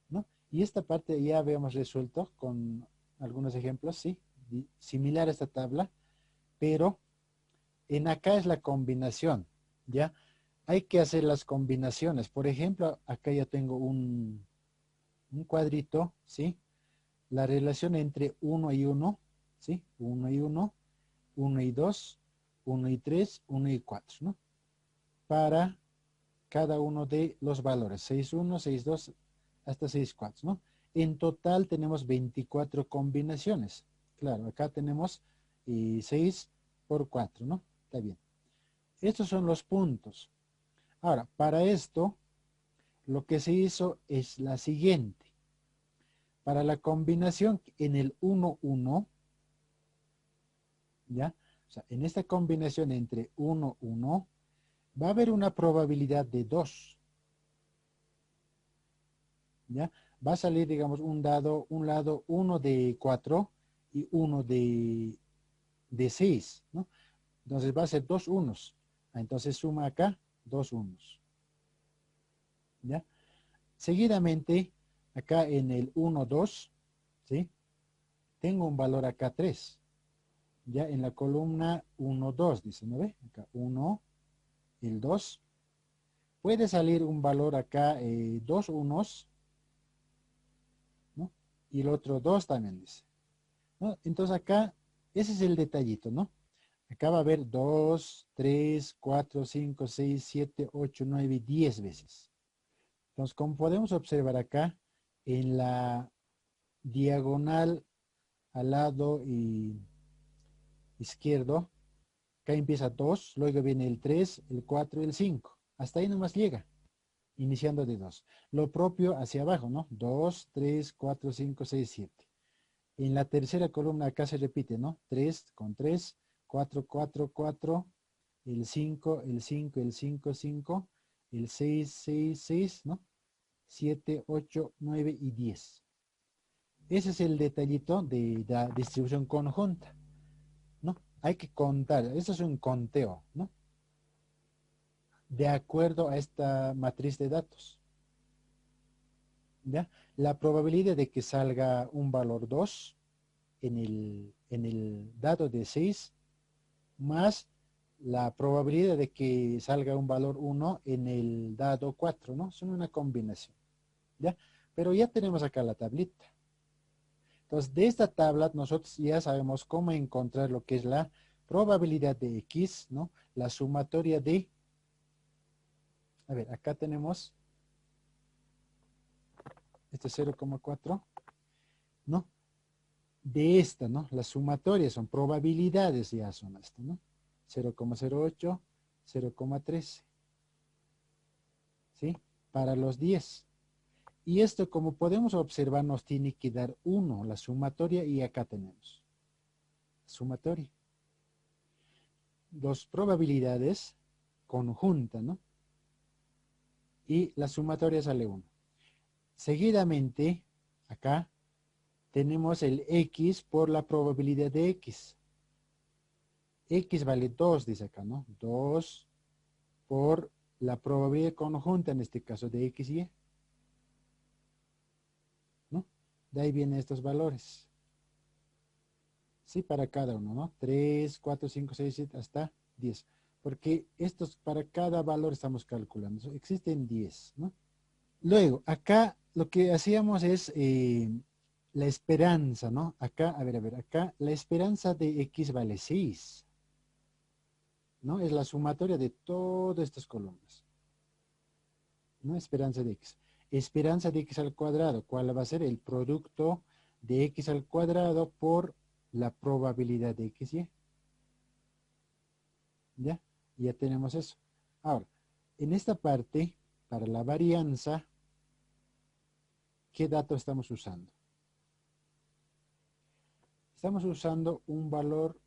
¿no? Y esta parte ya habíamos resuelto con algunos ejemplos, ¿sí? Similar a esta tabla, pero en acá es la combinación, ¿ya? Hay que hacer las combinaciones. Por ejemplo, acá ya tengo un cuadrito, ¿sí? La relación entre 1 y 1, ¿sí? 1 y 1, 1 y 2, 1 y 3, 1 y 4, ¿no? Para cada uno de los valores, 6,1, 6,2, hasta 6,4, ¿no? En total tenemos 24 combinaciones. Claro, acá tenemos 6 por 4, ¿no? Está bien. Estos son los puntos. Ahora, para esto, lo que se hizo es la siguiente. Para la combinación en el 1, 1, ¿ya? O sea, en esta combinación entre 1, 1, va a haber una probabilidad de 2, ¿ya? Va a salir, digamos, un lado 1 de 4 y 1 de 6, ¿no? Entonces va a ser 2 unos. Entonces suma acá 2 unos, ¿ya? Seguidamente, acá en el 1, 2, ¿sí? Tengo un valor acá 3. Ya en la columna 1, 2, dice, ¿no ve? Acá 1, el 2. Puede salir un valor acá, 2 unos, ¿no? Y el otro 2 también dice, ¿no? Entonces acá, ese es el detallito, ¿no? Acá va a haber 2, 3, 4, 5, 6, 7, 8, 9, 10 veces. Entonces, como podemos observar acá, en la diagonal al lado izquierdo, acá empieza 2, luego viene el 3, el 4 y el 5. Hasta ahí nomás llega, iniciando de 2. Lo propio hacia abajo, ¿no? 2, 3, 4, 5, 6, 7. En la tercera columna acá se repite, ¿no? 3 con 3, 4, 4, 4, el 5, el 5, el 5, 5, el 6, 6, 6, ¿no? 7, 8, 9 y 10. Ese es el detallito de la distribución conjunta, ¿no? Hay que contar, eso es un conteo, ¿no? de acuerdo a esta matriz de datos. ¿Ya? La probabilidad de que salga un valor 2 en el dado de 6 más la probabilidad de que salga un valor 1 en el dado 4, ¿no? Son una combinación, ¿ya? Pero ya tenemos acá la tablita. Entonces, de esta tabla nosotros ya sabemos cómo encontrar lo que es la probabilidad de X, ¿no? La sumatoria de, a ver, acá tenemos este 0,4, ¿no? De esta, ¿no? Las sumatorias son probabilidades, ya son esto, ¿no? 0,08, 0,13, ¿sí? Para los 10. Y esto, como podemos observar, nos tiene que dar 1, la sumatoria, y acá tenemos sumatoria. Dos probabilidades conjuntas, ¿no? Y la sumatoria sale 1. Seguidamente, acá, tenemos el X por la probabilidad de X. X vale 2, dice acá, ¿no? 2 por la probabilidad conjunta, en este caso de X y Y, ¿no? De ahí vienen estos valores. Sí, para cada uno, ¿no? 3, 4, 5, 6, 7, hasta 10. Porque estos para cada valor estamos calculando. Existen 10, ¿no? Luego, acá lo que hacíamos es la esperanza, ¿no? Acá, a ver, acá la esperanza de X vale 6, ¿no? Es la sumatoria de todas estas columnas, ¿no? Esperanza de X. Esperanza de X al cuadrado, ¿cuál va a ser? El producto de X al cuadrado por la probabilidad de X y. ¿Ya? Ya tenemos eso. Ahora, en esta parte, para la varianza, ¿qué dato estamos usando? Estamos usando un valor,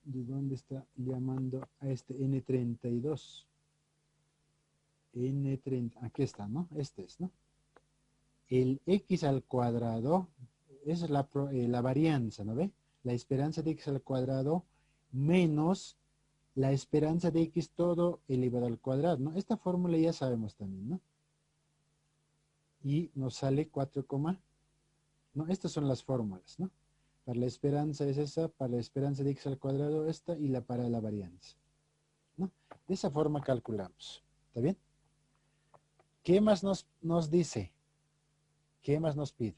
¿de dónde está llamando a este N32? N30, aquí está, ¿no? Este es, ¿no? El X al cuadrado es la varianza, ¿no ve? La esperanza de X al cuadrado menos la esperanza de X todo elevado al cuadrado, ¿no? Esta fórmula ya sabemos también, ¿no? Y nos sale 4, ¿no? Estas son las fórmulas, ¿no? Para la esperanza es esa, para la esperanza de X al cuadrado esta y la para la varianza, ¿no? De esa forma calculamos, ¿está bien? ¿Qué más nos dice? ¿Qué más nos pide?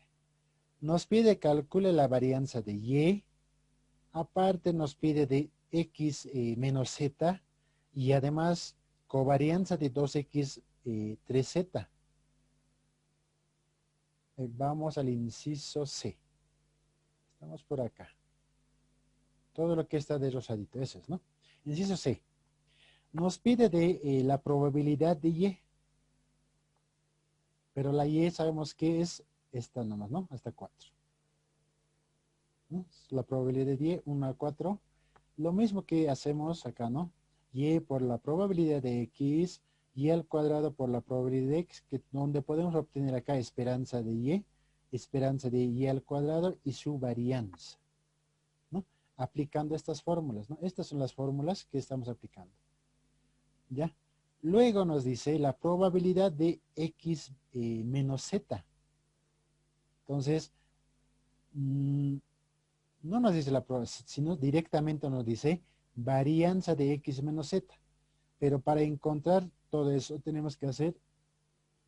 Nos pide calcule la varianza de Y, aparte nos pide de X menos Z y además covarianza de 2X 3Z. Vamos al inciso C. Estamos por acá. Todo lo que está de rosadito, eso es, ¿no? Inciso C. Nos pide de la probabilidad de Y. Pero la Y sabemos que es esta nomás, ¿no? Hasta 4. ¿No? La probabilidad de Y, 1 a 4. Lo mismo que hacemos acá, ¿no? Y por la probabilidad de X, Y al cuadrado por la probabilidad de X, que donde podemos obtener acá esperanza de Y al cuadrado y su varianza, ¿no? Aplicando estas fórmulas, ¿no? Estas son las fórmulas que estamos aplicando. ¿Ya? Luego nos dice la probabilidad de X menos Z. Entonces, no nos dice la probabilidad, sino directamente nos dice varianza de X menos Z. Pero para encontrar todo eso tenemos que hacer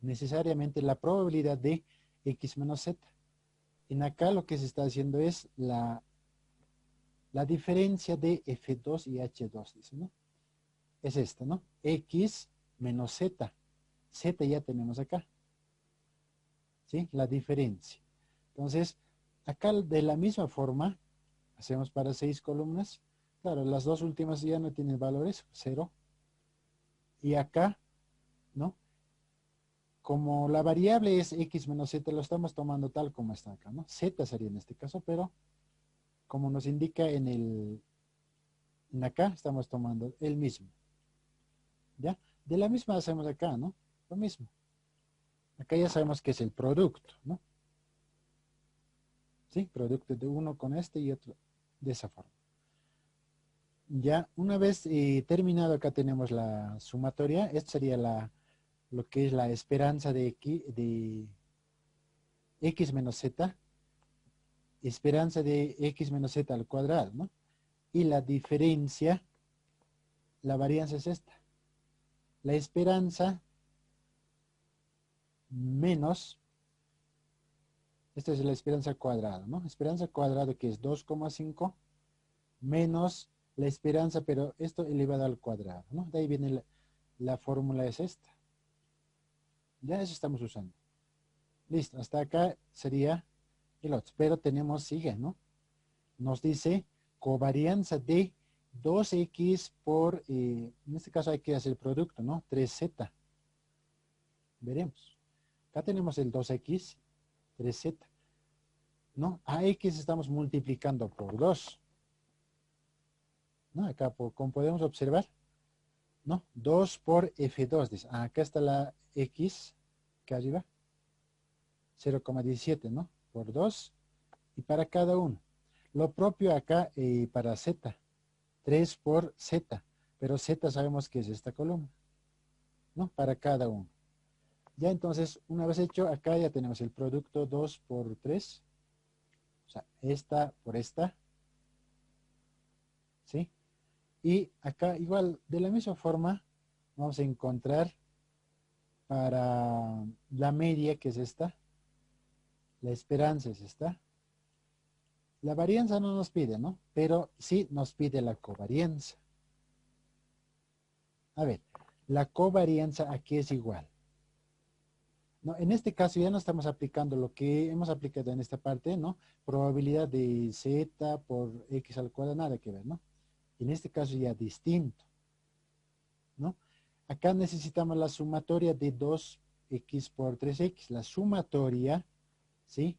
necesariamente la probabilidad de X menos Z. En acá lo que se está haciendo es la diferencia de F2 y H2, dice, ¿no? Es esta, ¿no? X menos Z. Z ya tenemos acá. ¿Sí? La diferencia. Entonces, acá de la misma forma, hacemos para 6 columnas. Claro, las dos últimas ya no tienen valores, 0. Y acá, ¿no? Como la variable es X menos Z, lo estamos tomando tal como está acá, ¿no? Z sería en este caso, pero como nos indica en acá, estamos tomando el mismo. ¿Ya? De la misma hacemos acá, ¿no? Lo mismo. Acá ya sabemos que es el producto, ¿no? ¿Sí? Producto de uno con este y otro de esa forma. Ya, una vez terminado, acá tenemos la sumatoria. Esta sería lo que es la esperanza de x menos z, esperanza de x menos z al cuadrado, ¿no? Y la diferencia, la varianza es esta. La esperanza menos, esta es la esperanza cuadrada, ¿no? Esperanza cuadrada que es 2,5 menos la esperanza, pero esto elevado al cuadrado, ¿no? De ahí viene la fórmula es esta. Ya eso estamos usando. Listo, hasta acá sería el otro. Pero tenemos, sigue, ¿no? Nos dice covarianza de 2x por, en este caso hay que hacer el producto, ¿no? 3z. Veremos. Acá tenemos el 2x, 3z, ¿no? A x estamos multiplicando por 2, ¿no? Acá, como podemos observar, ¿no? 2 por f2, dice. Acá está la x, acá arriba, 0,17, ¿no? Por 2 y para cada uno. Lo propio acá para z, 3 por z, pero z sabemos que es esta columna, ¿no? Para cada uno. Ya entonces, una vez hecho, acá ya tenemos el producto 2 por 3, o sea, esta por esta, ¿sí? Y acá igual, de la misma forma, vamos a encontrar para la media, que es esta, la esperanza es esta. La varianza no nos pide, ¿no? Pero sí nos pide la covarianza. A ver, la covarianza aquí es igual. No, en este caso ya no estamos aplicando lo que hemos aplicado en esta parte, ¿no? Probabilidad de z por x al cuadrado, nada que ver, ¿no? En este caso ya distinto, ¿no? Acá necesitamos la sumatoria de 2x por 3x, la sumatoria, ¿sí?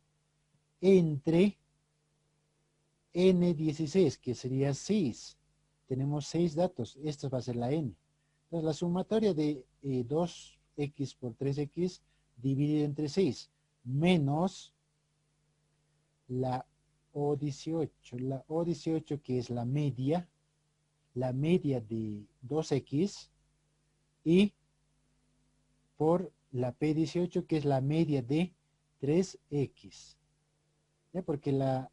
Entre n16, que sería 6. Tenemos 6 datos, esta va a ser la n. Entonces la sumatoria de 2x por 3x dividido entre 6 menos la O18. La O18 que es la media de 2x y por la P18 que es la media de 3x. ¿Ya? Porque la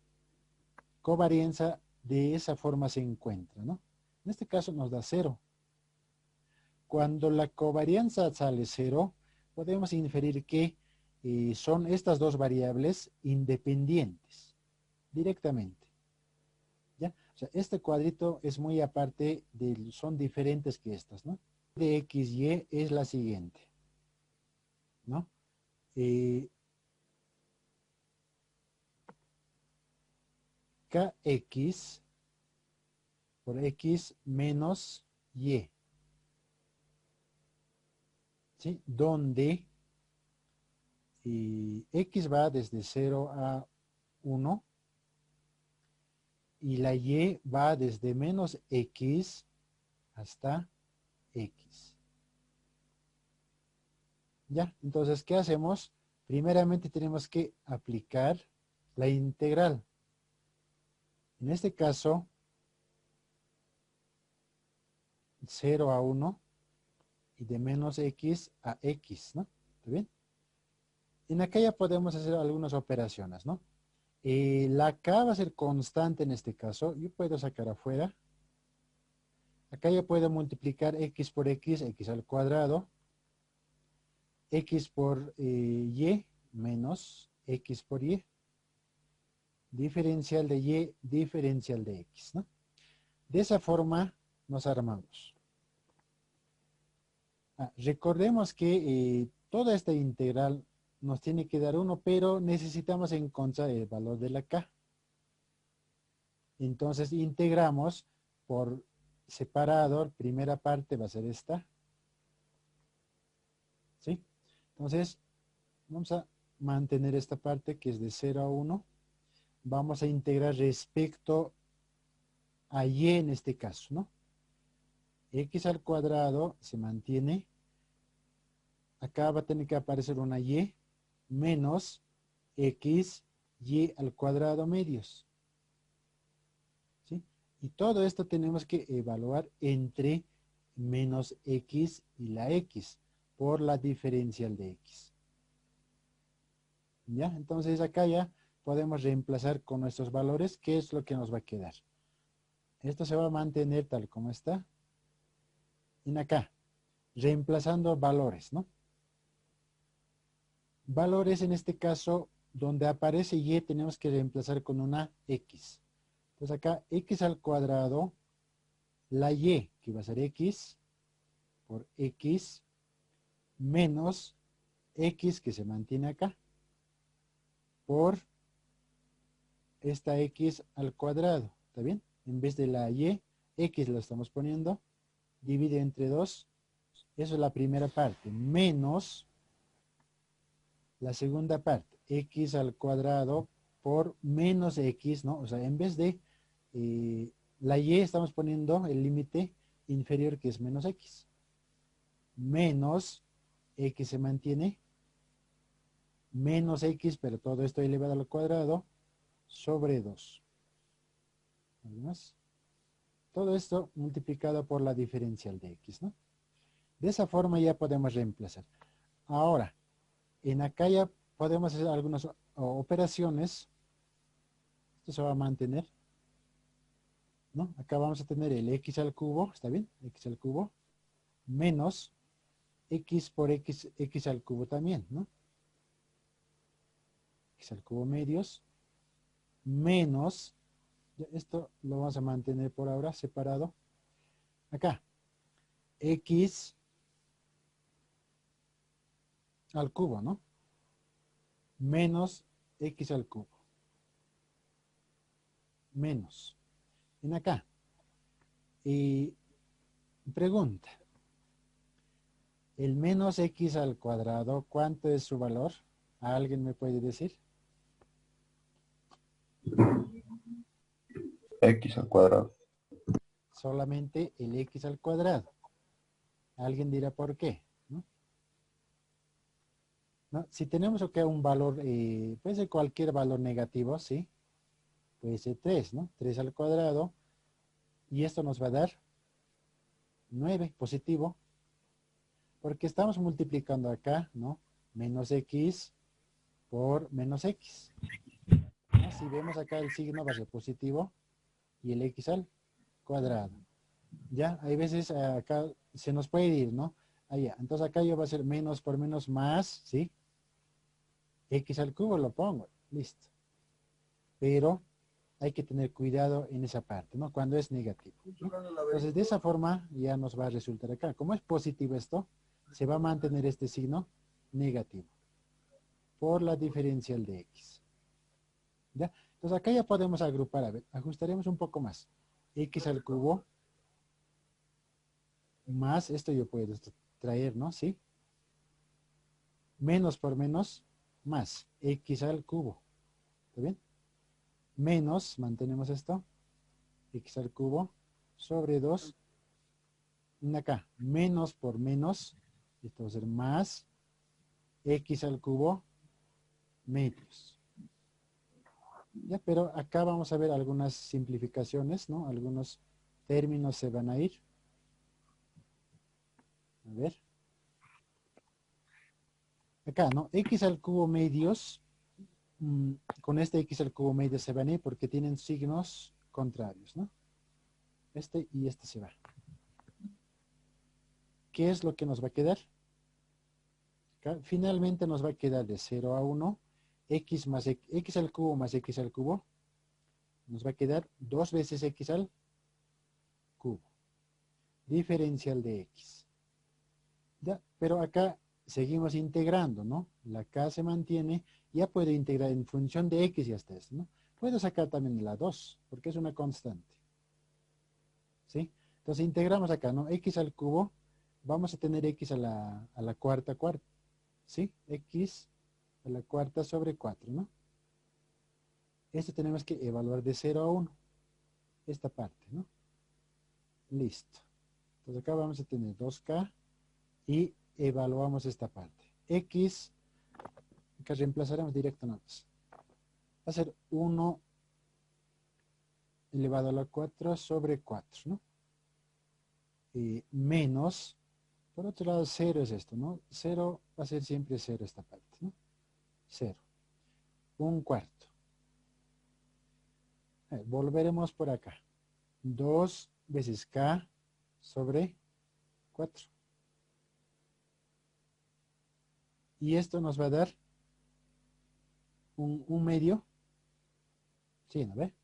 covarianza de esa forma se encuentra, ¿no? En este caso nos da 0. Cuando la covarianza sale 0, podemos inferir que son estas dos variables independientes directamente. ¿Ya? O sea, este cuadrito es muy aparte, son diferentes que estas, ¿no? De x, y es la siguiente, ¿no? Kx por x menos y, ¿sí? Donde x va desde 0 a 1 y la y va desde menos x hasta x. ¿Ya? Entonces, ¿qué hacemos? Primeramente tenemos que aplicar la integral. En este caso, 0 a 1 y de menos x a x, ¿no? ¿Está bien? En acá ya podemos hacer algunas operaciones, ¿no? La k va a ser constante en este caso. Yo puedo sacar afuera. Acá ya puedo multiplicar x por x, x al cuadrado. X por y menos x por y. Diferencial de y, diferencial de x, ¿no? De esa forma nos armamos. Recordemos que toda esta integral nos tiene que dar 1, pero necesitamos encontrar el valor de la k. Entonces integramos por separador, primera parte va a ser esta. ¿Sí? Entonces vamos a mantener esta parte que es de 0 a 1. Vamos a integrar respecto a y en este caso, ¿no? X al cuadrado se mantiene. Acá va a tener que aparecer una y menos x y al cuadrado medios. ¿Sí? Y todo esto tenemos que evaluar entre menos x y la x por la diferencial de x. ¿Ya? Entonces acá ya podemos reemplazar con nuestros valores qué es lo que nos va a quedar. Esto se va a mantener tal como está. En acá, reemplazando valores, ¿no? Valores en este caso, donde aparece y tenemos que reemplazar con una x. Entonces acá x al cuadrado, la y, que va a ser x por x, menos x que se mantiene acá, por esta x al cuadrado, ¿está bien? En vez de la y, x lo estamos poniendo, divide entre 2, eso es la primera parte, menos la segunda parte, x al cuadrado por menos x, ¿no? O sea, en vez de la y estamos poniendo el límite inferior que es menos x. Menos x se mantiene, menos x, pero todo esto elevado al cuadrado, sobre 2. ¿Algo más? Todo esto multiplicado por la diferencial de x, ¿no? De esa forma ya podemos reemplazar. Ahora, en acá ya podemos hacer algunas operaciones. Esto se va a mantener, ¿no? Acá vamos a tener el x al cubo, ¿está bien? X al cubo, menos x por x, x al cubo también, ¿no? X al cubo medios, menos, esto lo vamos a mantener por ahora separado. Acá, x al cubo, ¿no? Menos x al cubo. Menos. En acá. Y pregunta. El menos x al cuadrado, ¿cuánto es su valor? ¿Alguien me puede decir? X al cuadrado. Solamente el x al cuadrado. Alguien dirá por qué, ¿no? ¿No? Si tenemos acá un valor, puede ser cualquier valor negativo, ¿sí? Puede ser 3, ¿no? 3 al cuadrado. Y esto nos va a dar 9, positivo. Porque estamos multiplicando acá, ¿no? Menos x por menos x, ¿no? Si vemos acá el signo va a ser positivo y el x al cuadrado. Ya, hay veces acá se nos puede ir, ¿no? Allá. Entonces acá yo va a ser menos por menos más, ¿sí? X al cubo lo pongo, listo. Pero hay que tener cuidado en esa parte, ¿no? Cuando es negativo, ¿no? Entonces de esa forma ya nos va a resultar acá. Como es positivo esto, se va a mantener este signo negativo por la diferencial de x. ¿Ya? Entonces acá ya podemos agrupar, a ver, ajustaremos un poco más. X al cubo más, esto yo puedo traer, ¿no? ¿Sí? Menos por menos, más x al cubo. ¿Está bien? Menos, mantenemos esto, x al cubo, sobre 2, acá, menos por menos, esto va a ser más x al cubo, medios. Ya, pero acá vamos a ver algunas simplificaciones, ¿no? Algunos términos se van a ir. A ver. Acá, ¿no? X al cubo medios, con este x al cubo medio se van a ir porque tienen signos contrarios, ¿no? Este y este se va. ¿Qué es lo que nos va a quedar? Acá, finalmente nos va a quedar de 0 a 1, x más x al cubo más x al cubo. Nos va a quedar 2 veces x al cubo. Diferencial de x. ¿Ya? Pero acá seguimos integrando, ¿no? La k se mantiene, ya puedo integrar en función de x y hasta esto, ¿no? Puedo sacar también la 2, porque es una constante. ¿Sí? Entonces integramos acá, ¿no? X al cubo, vamos a tener x a la cuarta, ¿sí? X a la cuarta sobre 4, ¿no? Esto tenemos que evaluar de 0 a 1, esta parte, ¿no? Listo. Entonces acá vamos a tener 2k y evaluamos esta parte. X, que reemplazaremos directo nada más. Va a ser 1 elevado a la 4 sobre 4, ¿no? Menos, por otro lado, 0 es esto, ¿no? 0 va a ser siempre 0 esta parte, ¿no? 0. Un cuarto. Volveremos por acá. 2 veces k sobre 4. Y esto nos va a dar un medio. Sí, ¿no ve?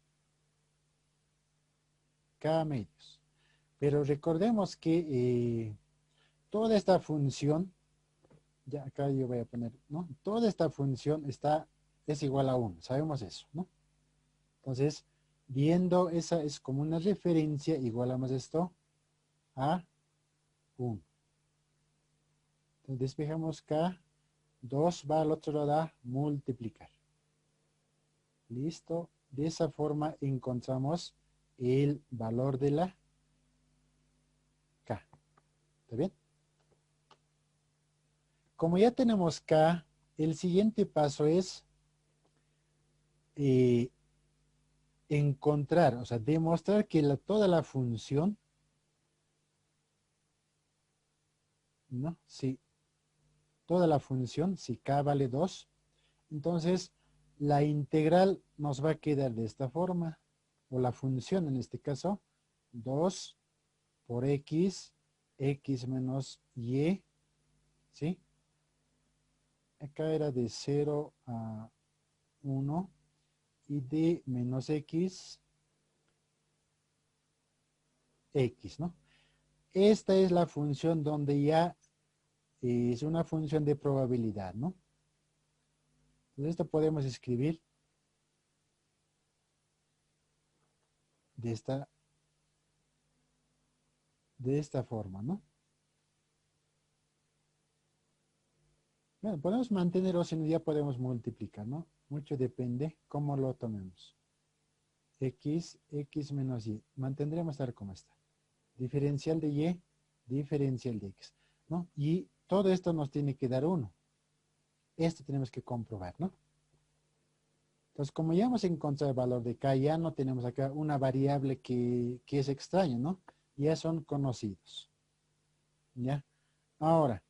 K medios. Pero recordemos que toda esta función, ya acá yo voy a poner, ¿no? Toda esta función es igual a 1, sabemos eso, ¿no? Entonces, viendo esa es como una referencia, igualamos esto a 1. Entonces despejamos K, 2 va al otro lado a multiplicar. Listo. De esa forma encontramos el valor de la K. ¿Está bien? Como ya tenemos K, el siguiente paso es encontrar, o sea, demostrar que toda la función, ¿no? Si toda la función, si K vale 2, entonces la integral nos va a quedar de esta forma, o la función en este caso, 2 por x, x menos y, ¿sí? Acá era de 0 a 1 y de menos x, x, ¿no? Esta es la función donde ya es una función de probabilidad, ¿no? Entonces esto podemos escribir de esta forma, ¿no? Bueno, podemos mantener o si no ya podemos multiplicar, ¿no? Mucho depende cómo lo tomemos. X, x menos y. Mantendremos tal como está. Diferencial de y, diferencial de x, ¿no? Y todo esto nos tiene que dar 1. Esto tenemos que comprobar, ¿no? Entonces, como ya hemos encontrado el valor de k, ya no tenemos acá una variable que es extraña, ¿no? Ya son conocidos. ¿Ya? Ahora,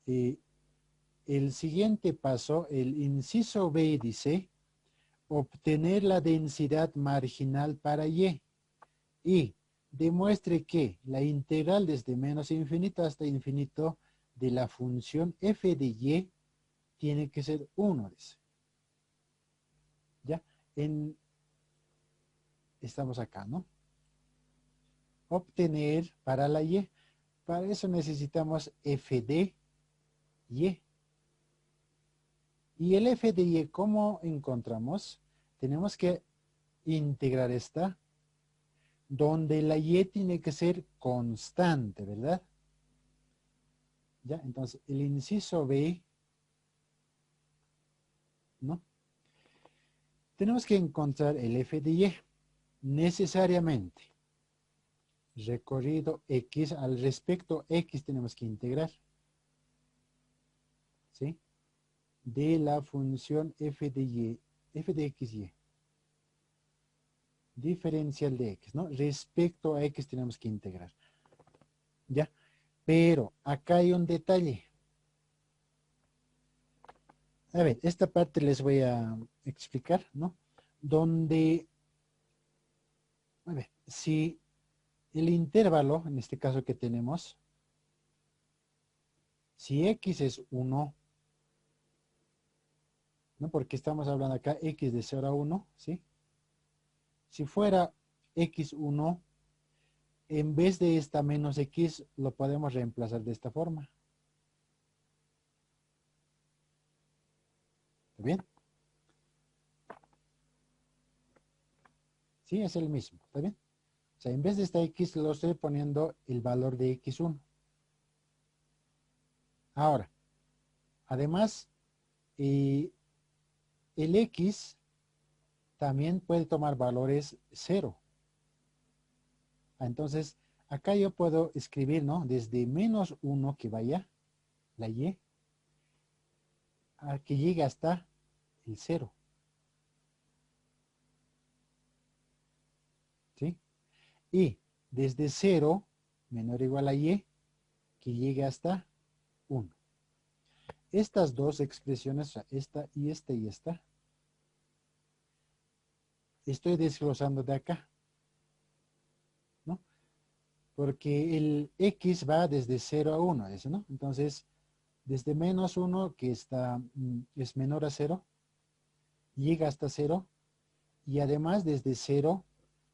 el siguiente paso, el inciso B dice, obtener la densidad marginal para y. Y demuestre que la integral desde menos infinito hasta infinito de la función f de y tiene que ser 1, dice. ¿Ya? Estamos acá, ¿no? Obtener para la y. Para eso necesitamos f de y. Y el f de y, ¿cómo encontramos? Tenemos que integrar esta, donde la y tiene que ser constante, ¿verdad? ¿Ya? Entonces, el inciso B, ¿no? Tenemos que encontrar el f de y necesariamente. Recorrido x, al respecto x tenemos que integrar, ¿sí? De la función f de y, f de x, y. Diferencial de x, ¿no? Respecto a x tenemos que integrar. ¿Ya? Pero acá hay un detalle. A ver, esta parte les voy a explicar, ¿no? Donde, a ver, si el intervalo, en este caso que tenemos, si x es 1, ¿no? Porque estamos hablando acá x de 0 a 1, ¿sí? Si fuera x1, en vez de esta menos x, lo podemos reemplazar de esta forma. ¿Está bien? Sí, es el mismo, ¿está bien? O sea, en vez de esta x, lo estoy poniendo el valor de x1. Ahora, además, el x también puede tomar valores 0. Entonces, acá yo puedo escribir, ¿no? Desde menos 1 que vaya, la y, a que llegue hasta el 0. Y desde 0 menor o igual a y, que llegue hasta 1. Estas dos expresiones, o sea, esta y esta, estoy desglosando de acá, ¿no? Porque el x va desde 0 a 1, eso, ¿no? Entonces, desde menos 1, que es menor a 0, llega hasta 0, y además desde 0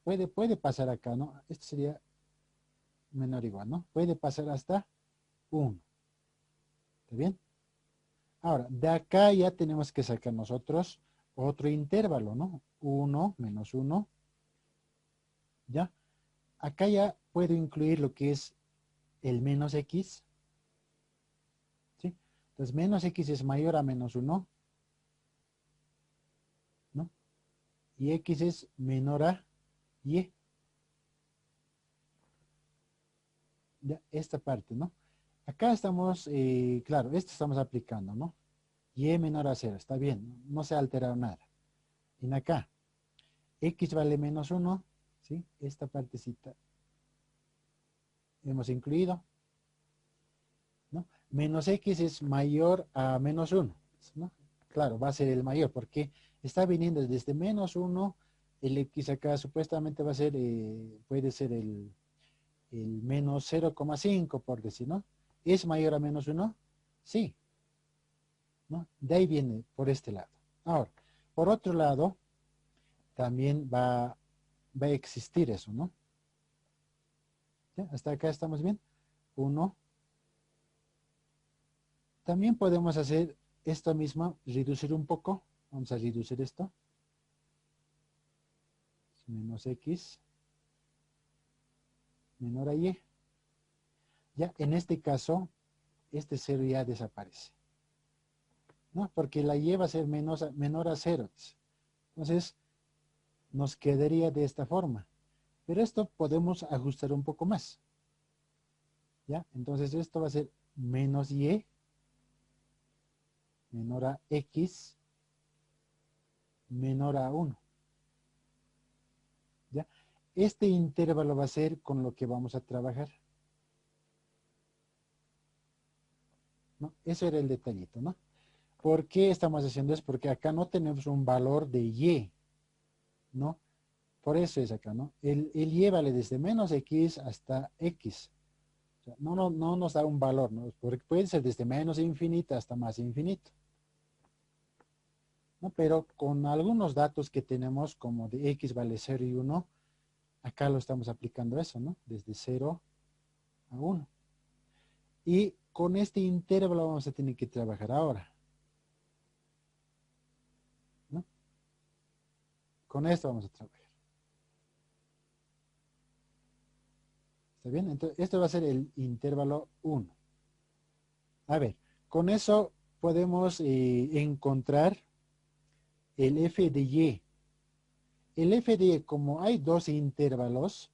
puede pasar acá, ¿no? Esto sería menor o igual, ¿no? Puede pasar hasta 1. ¿Está bien? Ahora, de acá ya tenemos que sacar nosotros otro intervalo, ¿no? 1 menos 1, ¿ya? Acá ya puedo incluir lo que es el menos x, ¿sí? Entonces, menos x es mayor a menos 1, ¿no? Y x es menor a y. Ya, esta parte, ¿no? Acá estamos, claro, esto estamos aplicando, ¿no? Y menor a 0, está bien, no se ha alterado nada. En acá, x vale menos 1, ¿sí? Esta partecita hemos incluido, ¿no? Menos x es mayor a menos 1, ¿no? Claro, va a ser el mayor, porque está viniendo desde menos 1, el x acá supuestamente va a ser, puede ser el menos 0,5, por decir, ¿no? ¿Es mayor a menos 1? Sí, ¿no? De ahí viene por este lado. Ahora, por otro lado, también va a existir eso, ¿no? ¿Ya? Hasta acá estamos bien. 1. También podemos hacer esto mismo, reducir un poco. Vamos a reducir esto. Menos x menor a y. Ya, en este caso, este 0 ya desaparece, ¿no? Porque la y va a ser menor a 0. Entonces, nos quedaría de esta forma. Pero esto podemos ajustar un poco más. ¿Ya? Entonces, esto va a ser menos y menor a x menor a 1. ¿Ya? Este intervalo va a ser con lo que vamos a trabajar, ¿no? Eso era el detallito, ¿no? ¿Por qué estamos haciendo eso? Porque acá no tenemos un valor de y, ¿no? Por eso es acá, ¿no? El y vale desde menos x hasta x. O sea, no nos da un valor, ¿no? Porque puede ser desde menos infinito hasta más infinito, ¿no? Pero con algunos datos que tenemos, como de x vale 0 y 1, acá lo estamos aplicando eso, ¿no? Desde 0 a 1. Y con este intervalo vamos a tener que trabajar ahora, ¿no? Con esto vamos a trabajar. ¿Está bien? Entonces, esto va a ser el intervalo 1. A ver, con eso podemos encontrar el f de y. El f de y, como hay dos intervalos,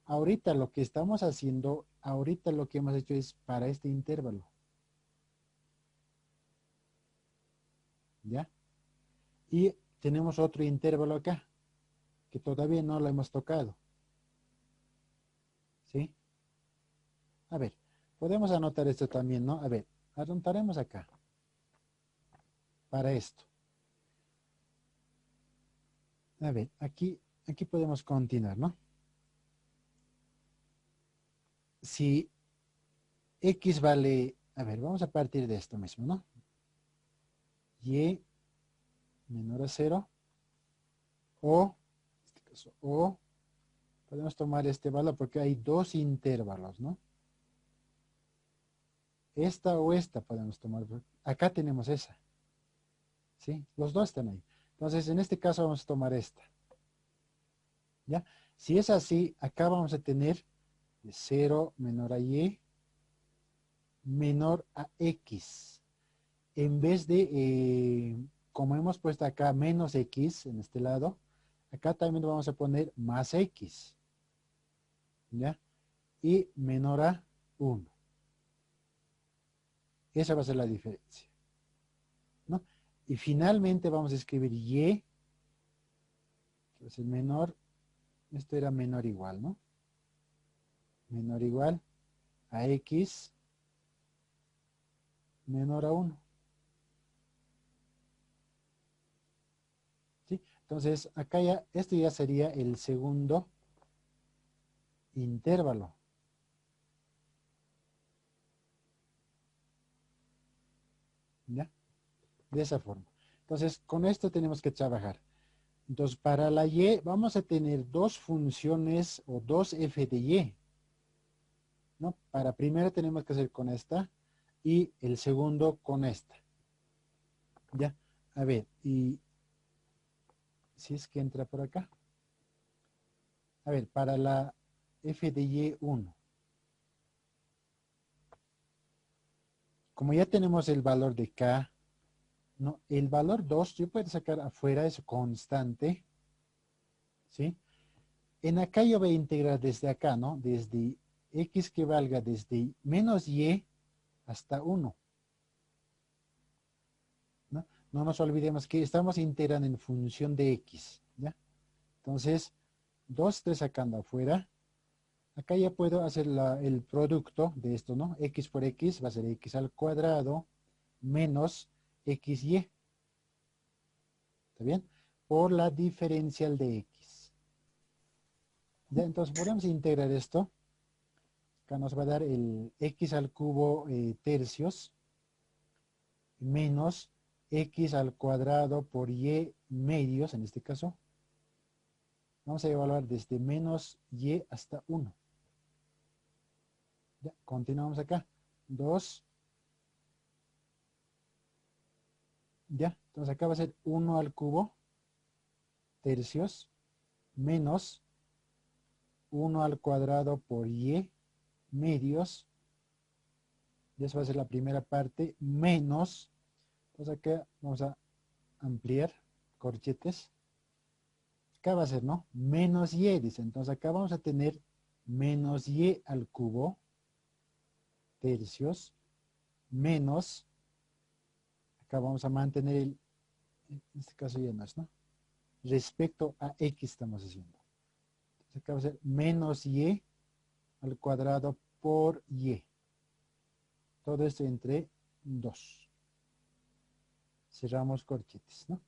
ahorita lo que estamos haciendo, ahorita lo que hemos hecho es para este intervalo. ¿Ya? Y tenemos otro intervalo acá, que todavía no lo hemos tocado. ¿Sí? A ver, podemos anotar esto también, ¿no? A ver, anotaremos acá, para esto. A ver, aquí podemos continuar, ¿no? Si x vale, a ver, vamos a partir de esto mismo, ¿no? Y menor a 0, o, en este caso, o, podemos tomar este valor porque hay dos intervalos, ¿no? Esta o esta podemos tomar. Acá tenemos esa, ¿sí? Los dos están ahí. Entonces, en este caso vamos a tomar esta, ¿ya? Si es así, acá vamos a tener de 0 menor a y menor a x. En vez de, como hemos puesto acá menos x en este lado, acá también vamos a poner más x, ¿ya? Y menor a 1. Esa va a ser la diferencia, ¿no? Y finalmente vamos a escribir y, que va a ser menor Esto era menor o igual, ¿no? Menor o igual a x menor a 1. ¿Sí? Entonces, acá ya, esto ya sería el segundo intervalo. ¿Ya? De esa forma. Entonces, con esto tenemos que trabajar. Entonces, para la y vamos a tener dos funciones o dos f de y. ¿No? Para primero tenemos que hacer con esta y el segundo con esta. ¿Ya? A ver, y si es que entra por acá. A ver, para la f de y1. Como ya tenemos el valor de k, ¿no? El valor 2 yo puedo sacar afuera, es constante. ¿Sí? En acá yo voy a integrar desde acá, ¿no? Desde x que valga desde menos y hasta 1. ¿No? No nos olvidemos que estamos integrando en función de x. ¿Ya? Entonces, 2 estoy sacando afuera. Acá ya puedo hacer el producto de esto, ¿no? X por x va a ser x al cuadrado menos xy. ¿Está bien? Por la diferencial de x. ¿Ya? Entonces podemos integrar esto. Acá nos va a dar el x al cubo tercios menos x al cuadrado por y medios, en este caso. Vamos a evaluar desde menos y hasta 1. Ya, continuamos acá. 2. Ya, entonces acá va a ser 1 al cubo tercios menos 1 al cuadrado por y medios. Y eso va a ser la primera parte menos. Entonces acá vamos a ampliar corchetes. Acá va a ser, ¿no? Menos y, dice. Entonces acá vamos a tener menos y al cubo tercios menos. Acá vamos a mantener en este caso ya no es, ¿no? Respecto a x estamos haciendo. Entonces acá va a ser menos y al cuadrado por y. Todo esto entre 2. Cerramos corchetes, ¿no?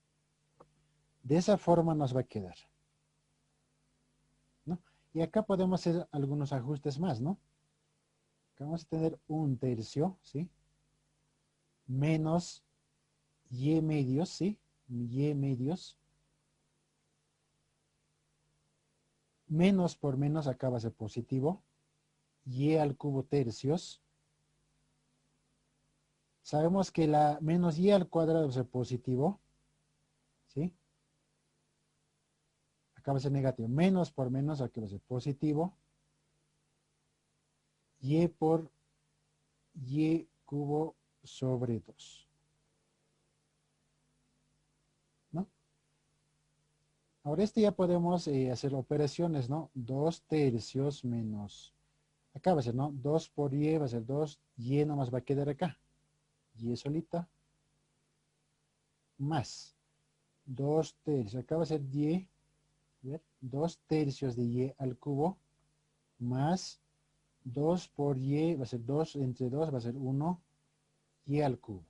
De esa forma nos va a quedar, ¿no? Y acá podemos hacer algunos ajustes más, ¿no? Acá vamos a tener 1/3, ¿sí? Menos y medios, ¿sí? Y medios. Menos por menos acá va a ser positivo. Y al cubo tercios. Sabemos que la menos y al cuadrado va a ser positivo, ¿sí? Acá va a ser negativo. Menos por menos aquí va a ser positivo. Y por y cubo sobre 2. ¿No? Ahora ya podemos hacer operaciones, ¿no? 2/3 menos, acá va a ser, ¿no? 2 por y va a ser 2, y nomás va a quedar acá. Y solita, más 2/3, acá va a ser y, a ver, 2/3 de y al cubo, más 2 por y, va a ser 2 entre 2, va a ser 1, y al cubo.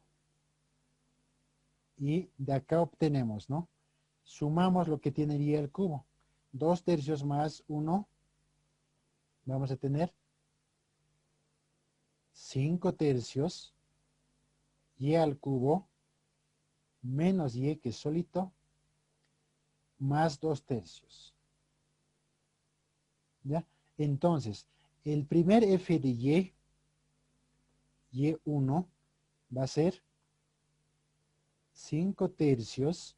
Y de acá obtenemos, ¿no? Sumamos lo que tiene y al cubo. 2/3 más 1, vamos a tener 5/3 y al cubo menos y que es solito más 2/3. ¿Ya? Entonces, el primer f de y1 va a ser 5/3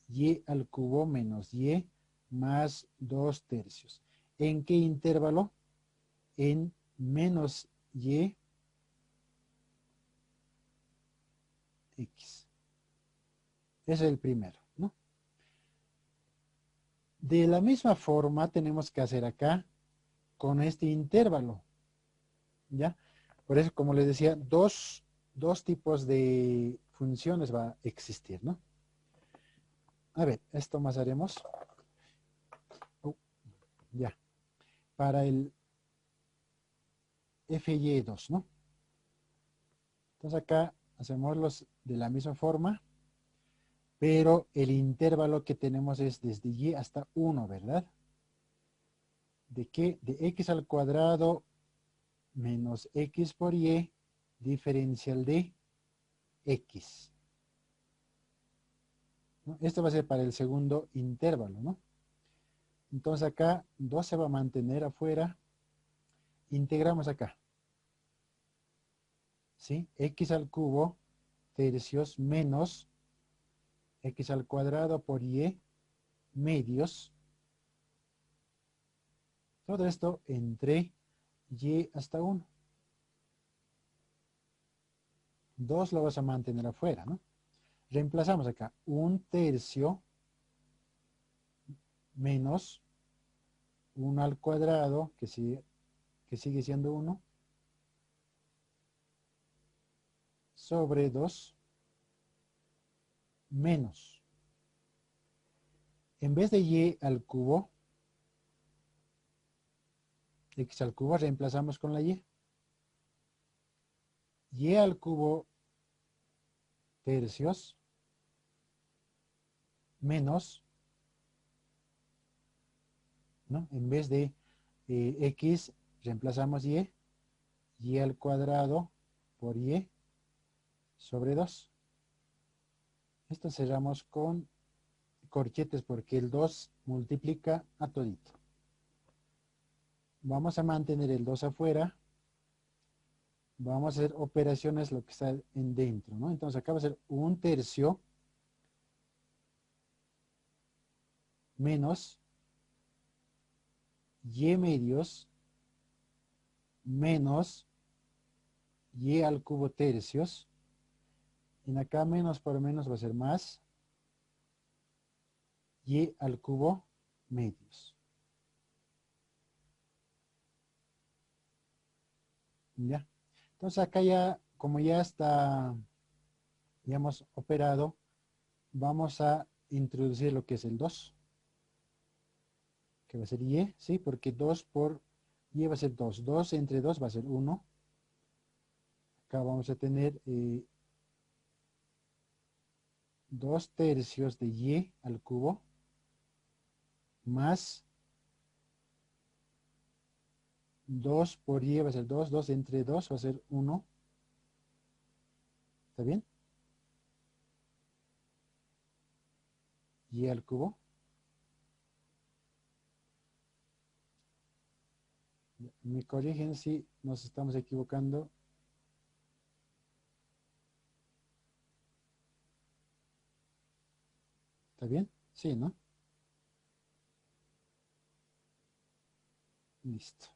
y al cubo menos y más 2/3. ¿En qué intervalo? En menos y x. Ese es el primero, ¿no? De la misma forma tenemos que hacer acá con este intervalo, ¿ya? Por eso, como les decía, dos tipos de funciones va a existir, ¿no? A ver, esto más haremos. Ya. Para el FY2, ¿no? Entonces acá hacemos los de la misma forma, pero el intervalo que tenemos es desde y hasta 1, ¿verdad? ¿De qué? De x al cuadrado menos x por y diferencial de x, ¿no? Esto va a ser para el segundo intervalo, ¿no? Entonces acá 2 se va a mantener afuera. Integramos acá, ¿sí? X al cubo tercios menos x al cuadrado por y medios. Todo esto entre y hasta 1. 2 lo vas a mantener afuera, ¿no? Reemplazamos acá 1/3 menos 1 al cuadrado, que sigue siendo 1, sobre 2 menos. En vez de y al cubo, x al cubo, reemplazamos con la y. Y al cubo tercios menos, ¿no? En vez de x, reemplazamos y al cuadrado por y sobre 2. Esto cerramos con corchetes porque el 2 multiplica a todito. Vamos a mantener el 2 afuera. Vamos a hacer operaciones lo que está en dentro, ¿no? Entonces acá va a ser 1/3 menos y medios menos y al cubo tercios. En acá menos por menos va a ser más y al cubo medios. ¿Ya? Entonces acá ya, como ya está, ya hemos operado, vamos a introducir lo que es el 2, que va a ser y, ¿sí? Porque 2 por y va a ser 2. 2 entre 2 va a ser 1. Acá vamos a tener 2/3 de y al cubo más 2 por y va a ser 2. 2 entre 2 va a ser 1. ¿Está bien? Y al cubo. Me corrigen si nos estamos equivocando. ¿Está bien? Sí, ¿no? Listo.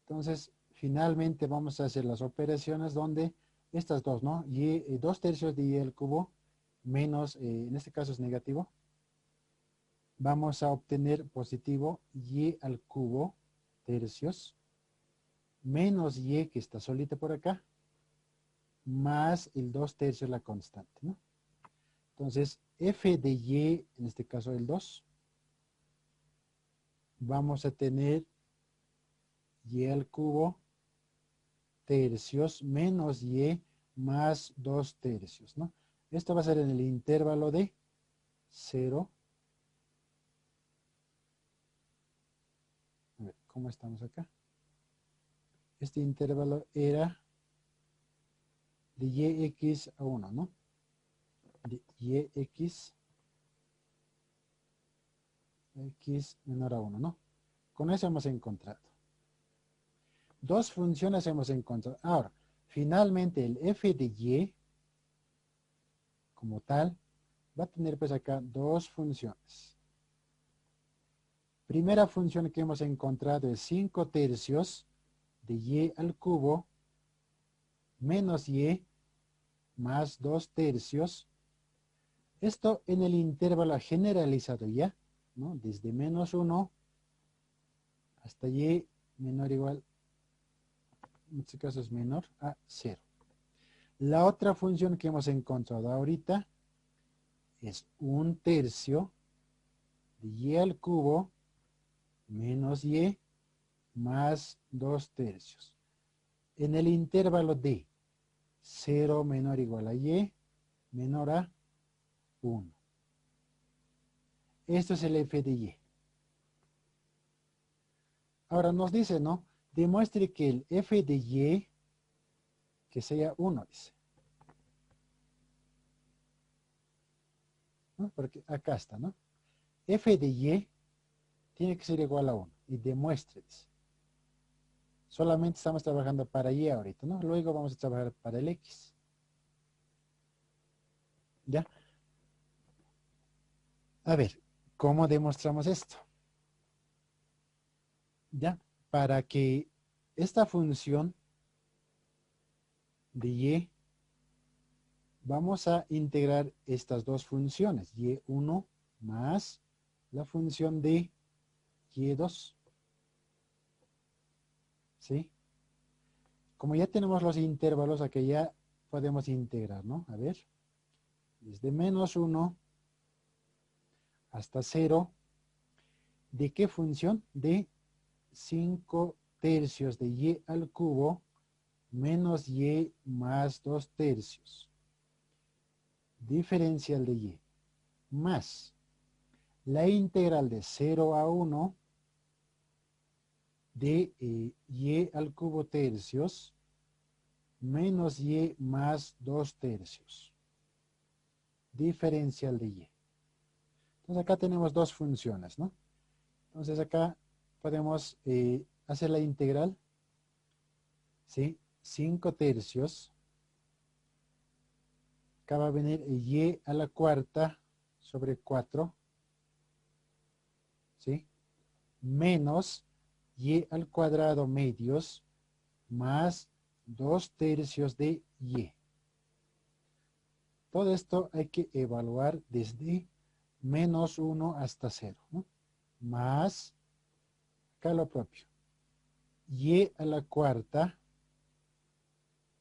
Entonces, finalmente vamos a hacer las operaciones donde estas dos, ¿no? Y 2/3 de y al cubo menos, en este caso es negativo. Vamos a obtener positivo y al cubo tercios menos y que está solita por acá más el 2/3 la constante, ¿no? Entonces, f de y, en este caso el 2, vamos a tener y al cubo tercios menos y más 2/3, ¿no? Esto va a ser en el intervalo de 0. A ver, ¿cómo estamos acá? Este intervalo era de yx a 1, ¿no? De yx x menor a 1, ¿no? Con eso hemos encontrado. Dos funciones hemos encontrado. Ahora, finalmente el f de y, como tal, va a tener pues acá dos funciones. Primera función que hemos encontrado es 5/3 de y al cubo menos y más 2/3. Esto en el intervalo generalizado ya, ¿no? Desde menos 1 hasta y menor o igual, en este caso es menor a 0. La otra función que hemos encontrado ahorita es 1/3 de y al cubo menos y más 2 tercios. En el intervalo de 0 menor o igual a y menor a 1. Esto es el f de y. Ahora nos dice, ¿no? Demuestre que el f de y que sea 1, dice. ¿No? Porque acá está, ¿no? F de y tiene que ser igual a 1. Y demuestre, dice. Solamente estamos trabajando para y ahorita, ¿no? Luego vamos a trabajar para el x. ¿Ya? A ver, ¿cómo demostramos esto? ¿Ya? Para que esta función de y, vamos a integrar estas dos funciones, y1 más la función de y2. ¿Sí? Como ya tenemos los intervalos, aquí ya podemos integrar, ¿no? A ver, desde menos 1 hasta 0, ¿de qué función? De 5 tercios de y al cubo menos y más 2 tercios. Diferencial de y más la integral de 0 a 1 de y al cubo tercios menos y más 2 tercios. Diferencial de y. Entonces acá tenemos dos funciones, ¿no? Entonces acá podemos hacer la integral, ¿sí? 5 tercios. Acá va a venir y a la cuarta sobre 4, ¿sí? Menos y al cuadrado medios más 2 tercios de y. Todo esto hay que evaluar desde menos 1 hasta 0, ¿no? Más, acá lo propio, y a la cuarta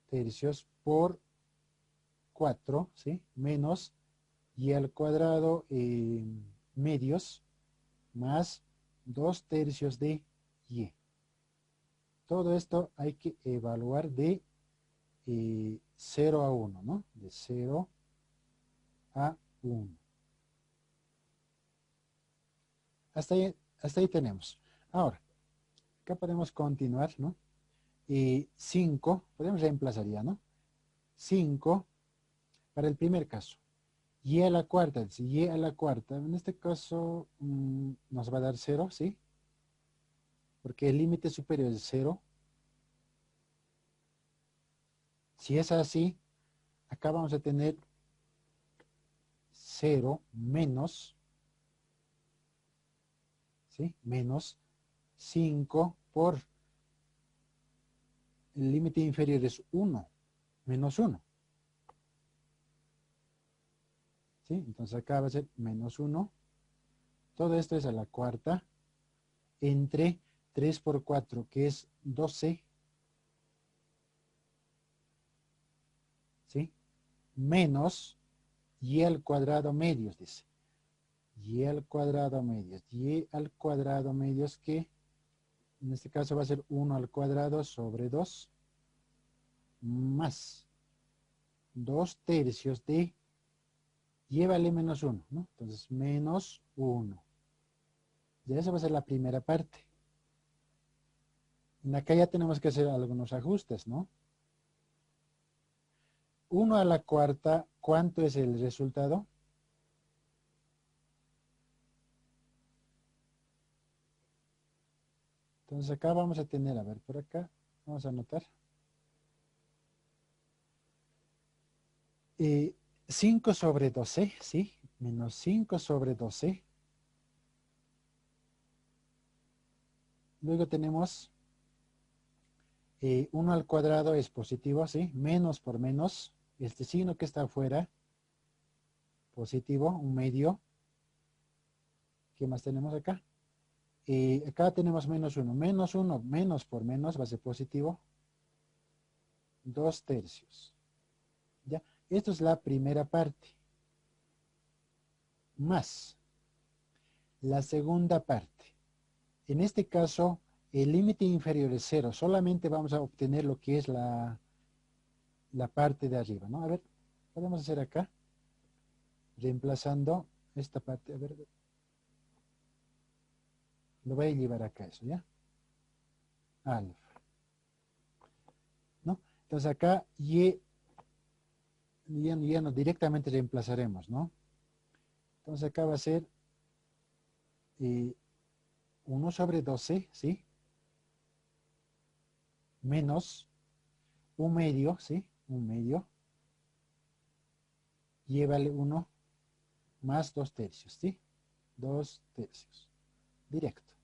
tercios por 4, ¿sí? Menos y al cuadrado medios más 2 tercios de y. Todo esto hay que evaluar de 0 a 1, ¿no? De 0 a 1. Hasta ahí tenemos. Ahora, acá podemos continuar, ¿no? 5, podemos reemplazar ya, ¿no? 5 para el primer caso. Y a la cuarta, dice, y a la cuarta, en este caso nos va a dar 0, ¿sí? Porque el límite superior es 0. Si es así, acá vamos a tener 0 menos, ¿sí? Menos 5 por el límite inferior es 1, menos 1. ¿Sí? Entonces acá va a ser menos 1. Todo esto es a la cuarta entre 3 por 4, que es 12. ¿Sí? Menos y al cuadrado medios, dice. Y al cuadrado medios. Y al cuadrado medios que en este caso va a ser 1 al cuadrado sobre 2 más 2 tercios de y vale menos 1, ¿no? Entonces menos 1. Ya esa va a ser la primera parte. En acá ya tenemos que hacer algunos ajustes, ¿no? 1 a la cuarta, ¿cuánto es el resultado? Entonces acá vamos a tener, a ver, por acá, vamos a anotar. 5 sobre 12, ¿sí? Menos 5 sobre 12. Luego tenemos 1 al cuadrado es positivo, ¿sí? Menos por menos. Este signo que está afuera, positivo, un medio. ¿Qué más tenemos acá? Acá tenemos menos 1. Menos 1, menos por menos va a ser positivo. 2 tercios. ¿Ya? Esto es la primera parte. Más la segunda parte. En este caso, el límite inferior es 0. Solamente vamos a obtener lo que es la parte de arriba, ¿no? A ver, podemos hacer acá, reemplazando esta parte. A ver, lo voy a llevar acá eso, ¿ya? Alfa, ¿no? Entonces acá y ya no directamente reemplazaremos, ¿no? Entonces acá va a ser 1 sobre 12, ¿sí? Menos un medio, ¿sí? Un medio. Llévale 1 más 2 tercios, ¿sí? 2 tercios. Directo.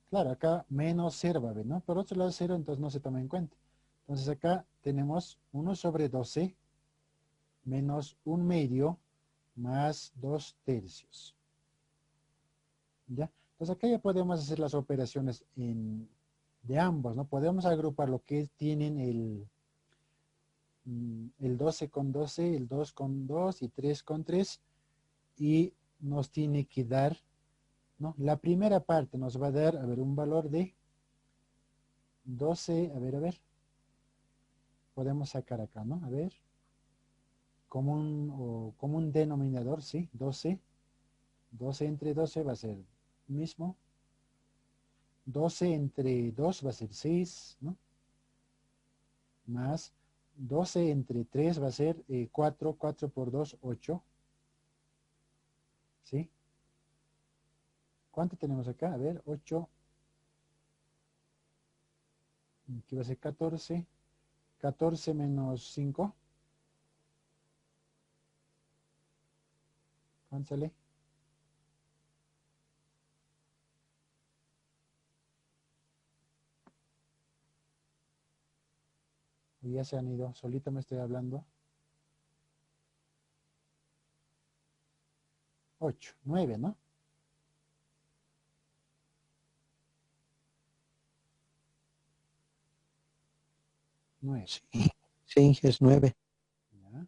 Claro, acá menos 0 va a haber, ¿no? Por otro lado 0, entonces no se toma en cuenta. Entonces acá tenemos 1 sobre 12 menos un medio más 2 tercios. ¿Ya? Entonces acá ya podemos hacer las operaciones de ambos, ¿no? Podemos agrupar lo que tienen el 12 con 12, el 2 con 2 y 3 con 3 y nos tiene que dar, ¿no? La primera parte nos va a dar, a ver, un valor de 12, a ver, podemos sacar acá, ¿no? A ver, como un denominador, ¿sí? 12, 12 entre 12 va a ser mismo, 12 entre 2 va a ser 6, ¿no? Más 12 entre 3 va a ser 4, 4 por 2, 8, ¿sí? ¿Cuánto tenemos acá? A ver, 8, aquí va a ser 14, 14 menos 5, ¿cuánto sale? Ya se han ido, solito me estoy hablando. 8, 9, ¿no? 9. Sí, sí, es 9. ¿Ya?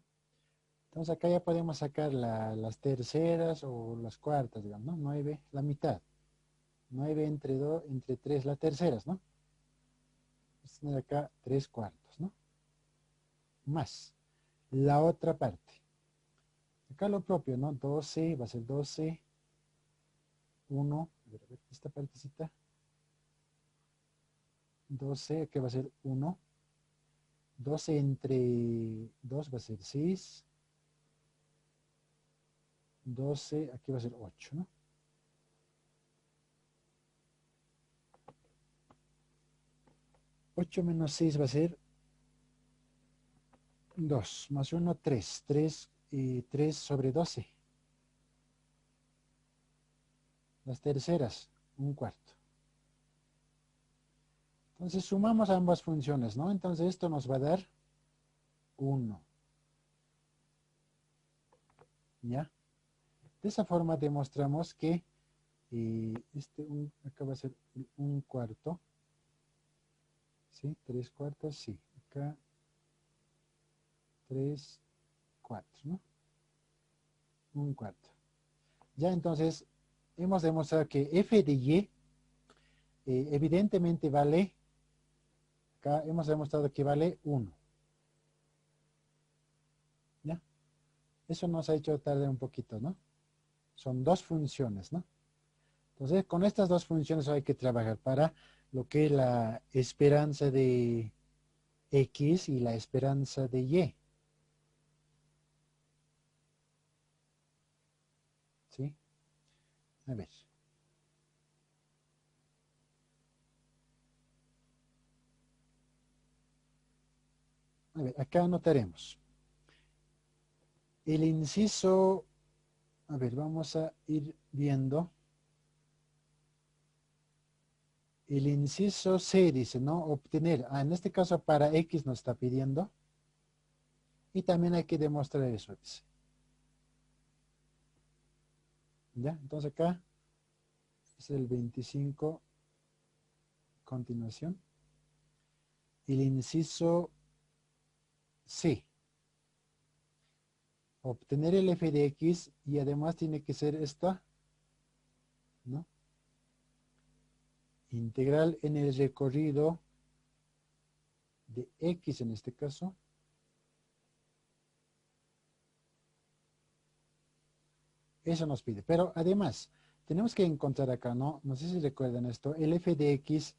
Entonces acá ya podemos sacar las terceras o las cuartas, digamos, ¿no? 9, la mitad. 9 entre 2, entre 3, las terceras, ¿no? Vamos a tener acá 3 cuartos, ¿no? Más la otra parte. Acá lo propio, ¿no? 12, va a ser 12, 1, a ver, esta partecita. 12, que va a ser 1. 12 entre 2 va a ser 6. 12, aquí va a ser 8, ¿no? 8 menos 6 va a ser 2, más 1, 3. 3 y 3 sobre 12. Las terceras, un cuarto. Entonces sumamos ambas funciones, ¿no? Entonces esto nos va a dar 1. ¿Ya? De esa forma demostramos que acá va a ser un cuarto. ¿Sí? 3 cuartos, sí. Acá 3, 4, ¿no? Un cuarto. Ya entonces hemos demostrado que f de y evidentemente vale, acá hemos demostrado que vale 1. ¿Ya? Eso nos ha hecho tardar un poquito, ¿no? Son dos funciones, ¿no? Entonces, con estas dos funciones hay que trabajar para lo que es la esperanza de X y la esperanza de Y. ¿Sí? A ver. A ver, acá anotaremos. El inciso, a ver, vamos a ir viendo. El inciso C dice, ¿no? Obtener. En este caso para X nos está pidiendo. Y también hay que demostrar eso, dice. ¿Ya? Entonces acá es el 25, continuación. El inciso C. Obtener el f de x y además tiene que ser esta, ¿no? integral en el recorrido de x en este caso, eso nos pide. Pero además, tenemos que encontrar acá, ¿no? No sé si recuerdan esto, el f de x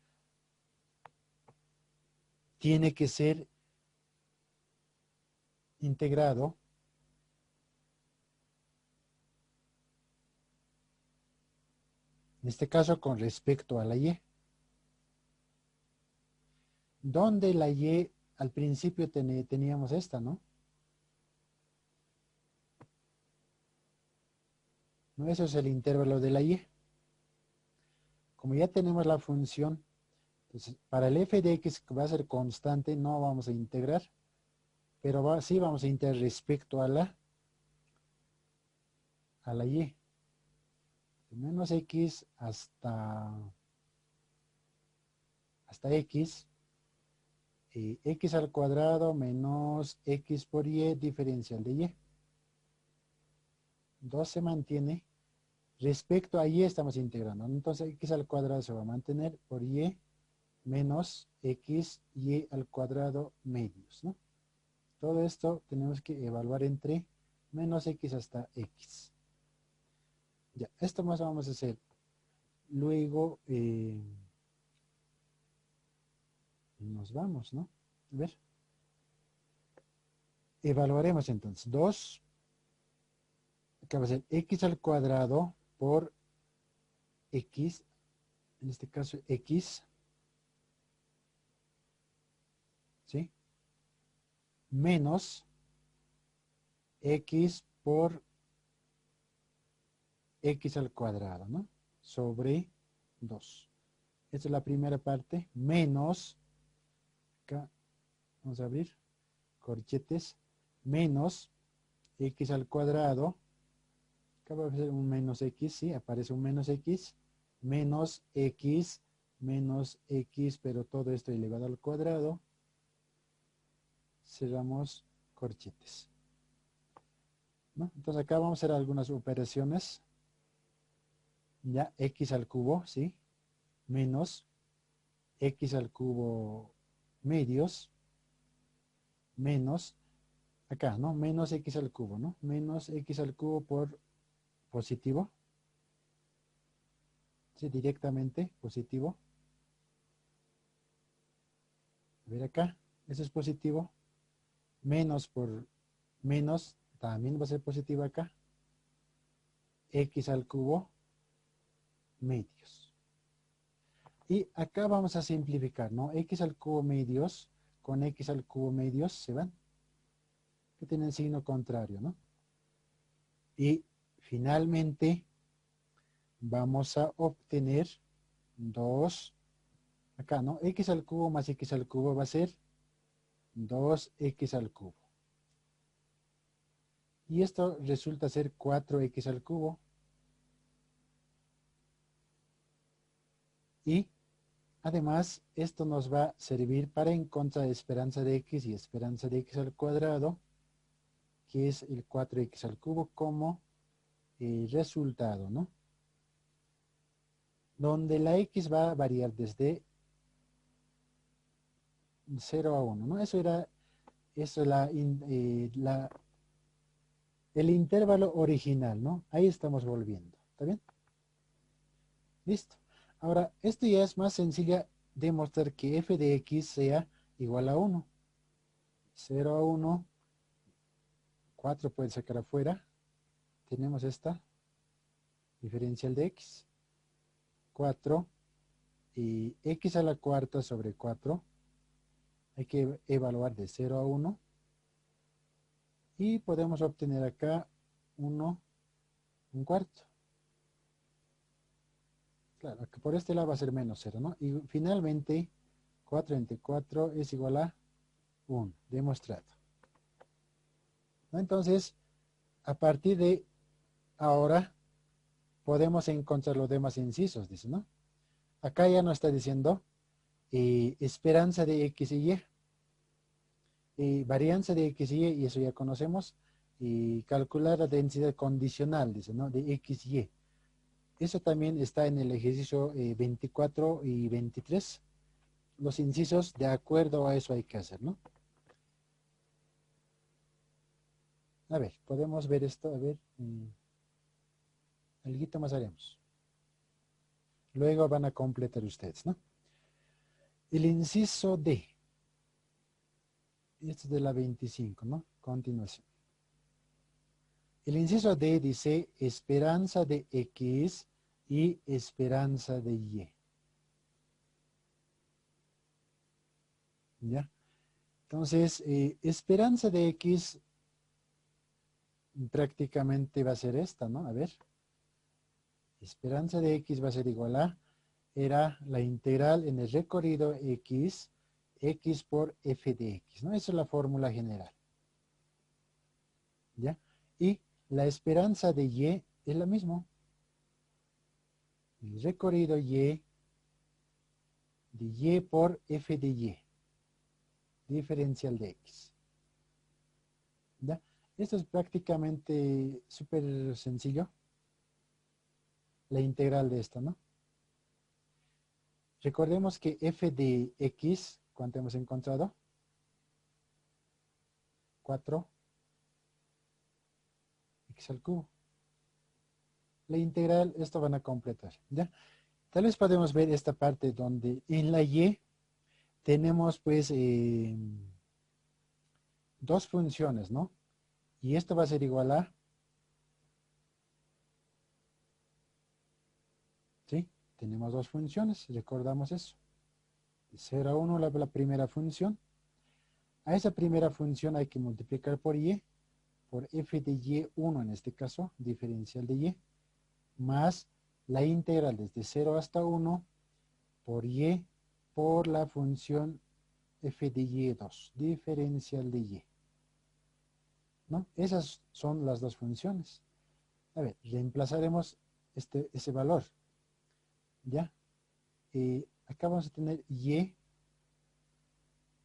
tiene que ser integrado en este caso con respecto a la y. Donde la y al principio teníamos esta, ¿no? ¿No? Eso es el intervalo de la y. Como ya tenemos la función, entonces para el f de x que va a ser constante, no vamos a integrar, pero sí vamos a integrar respecto a la y. De menos x hasta x, x al cuadrado menos x por y diferencial de y. 2 se mantiene. Respecto a y estamos integrando, ¿no? Entonces x al cuadrado se va a mantener por y menos x y al cuadrado medios, ¿no? Todo esto tenemos que evaluar entre menos x hasta x. Ya, esto más vamos a hacer. Luego nos vamos, ¿no? A ver. Evaluaremos entonces. 2, que va a ser x al cuadrado por x, en este caso x, ¿sí? Menos x por x al cuadrado, ¿no? Sobre 2. Esta es la primera parte, menos, acá vamos a abrir, corchetes, menos x al cuadrado, acá va a ser un menos x, sí, aparece un menos x, menos x, pero todo esto elevado al cuadrado, cerramos corchetes, ¿no? Entonces acá vamos a hacer algunas operaciones, ya, x al cubo, ¿sí? Menos x al cubo medios, menos, acá, ¿no? Menos x al cubo, ¿no? Menos x al cubo por positivo, ¿sí? Directamente positivo. A ver acá, eso es positivo. Menos por menos, también va a ser positivo acá. X al cubo medios. Y acá vamos a simplificar, ¿no? X al cubo medios con x al cubo medios se van. Que tienen signo contrario, ¿no? Y finalmente vamos a obtener 2, acá, ¿no? X al cubo más x al cubo va a ser 2x al cubo. Y esto resulta ser 4x al cubo. Y además esto nos va a servir para encontrar esperanza de x y esperanza de x al cuadrado, que es el 4x al cubo como resultado, ¿no? Donde la x va a variar desde 0 a 1, ¿no? Eso es el intervalo original, ¿no? Ahí estamos volviendo, ¿está bien? Listo. Ahora, esto ya es más sencilla demostrar que f de x sea igual a 1. 0 a 1, 4 puede sacar afuera. Tenemos esta diferencial de x. 4 y x a la cuarta sobre 4. Hay que evaluar de 0 a 1. Y podemos obtener acá 1, un cuarto. Claro, que por este lado va a ser menos 0, ¿no? Y finalmente, 4 entre 4 es igual a 1, demostrado, ¿no? Entonces, a partir de ahora, podemos encontrar los demás incisos, dice, ¿no? Acá ya nos está diciendo esperanza de x y y, varianza de x y eso ya conocemos, y calcular la densidad condicional, dice, ¿no? De x y. Eso también está en el ejercicio 24 y 23. Los incisos, de acuerdo a eso hay que hacer, ¿no? A ver, podemos ver esto, a ver, alguito más haremos. Luego van a completar ustedes, ¿no? El inciso D. Esto es de la 25, ¿no? Continuación. El inciso D dice esperanza de X y esperanza de Y. ¿Ya? Entonces, esperanza de X prácticamente va a ser esta, ¿no? A ver. Esperanza de X va a ser igual a, era la integral en el recorrido X, X por f de X, ¿no? Esa es la fórmula general. ¿Ya? Y la esperanza de Y es la misma. El recorrido Y de Y por f de Y, diferencial de X. ¿Ya? Esto es prácticamente súper sencillo. La integral de esto, ¿no? Recordemos que f de X, ¿cuánto hemos encontrado? 4 X al cubo. La integral, esto van a completar, ¿ya? Tal vez podemos ver esta parte donde en la Y tenemos pues dos funciones, ¿no? Y esto va a ser igual a, ¿sí? Tenemos dos funciones, recordamos eso. De 0 a 1 la primera función. A esa primera función hay que multiplicar por Y, por f de Y1 en este caso, diferencial de Y, más la integral desde 0 hasta 1 por Y por la función f de Y2, diferencial de Y. ¿No? Esas son las dos funciones. A ver, reemplazaremos ese valor. ¿Ya? Acá vamos a tener Y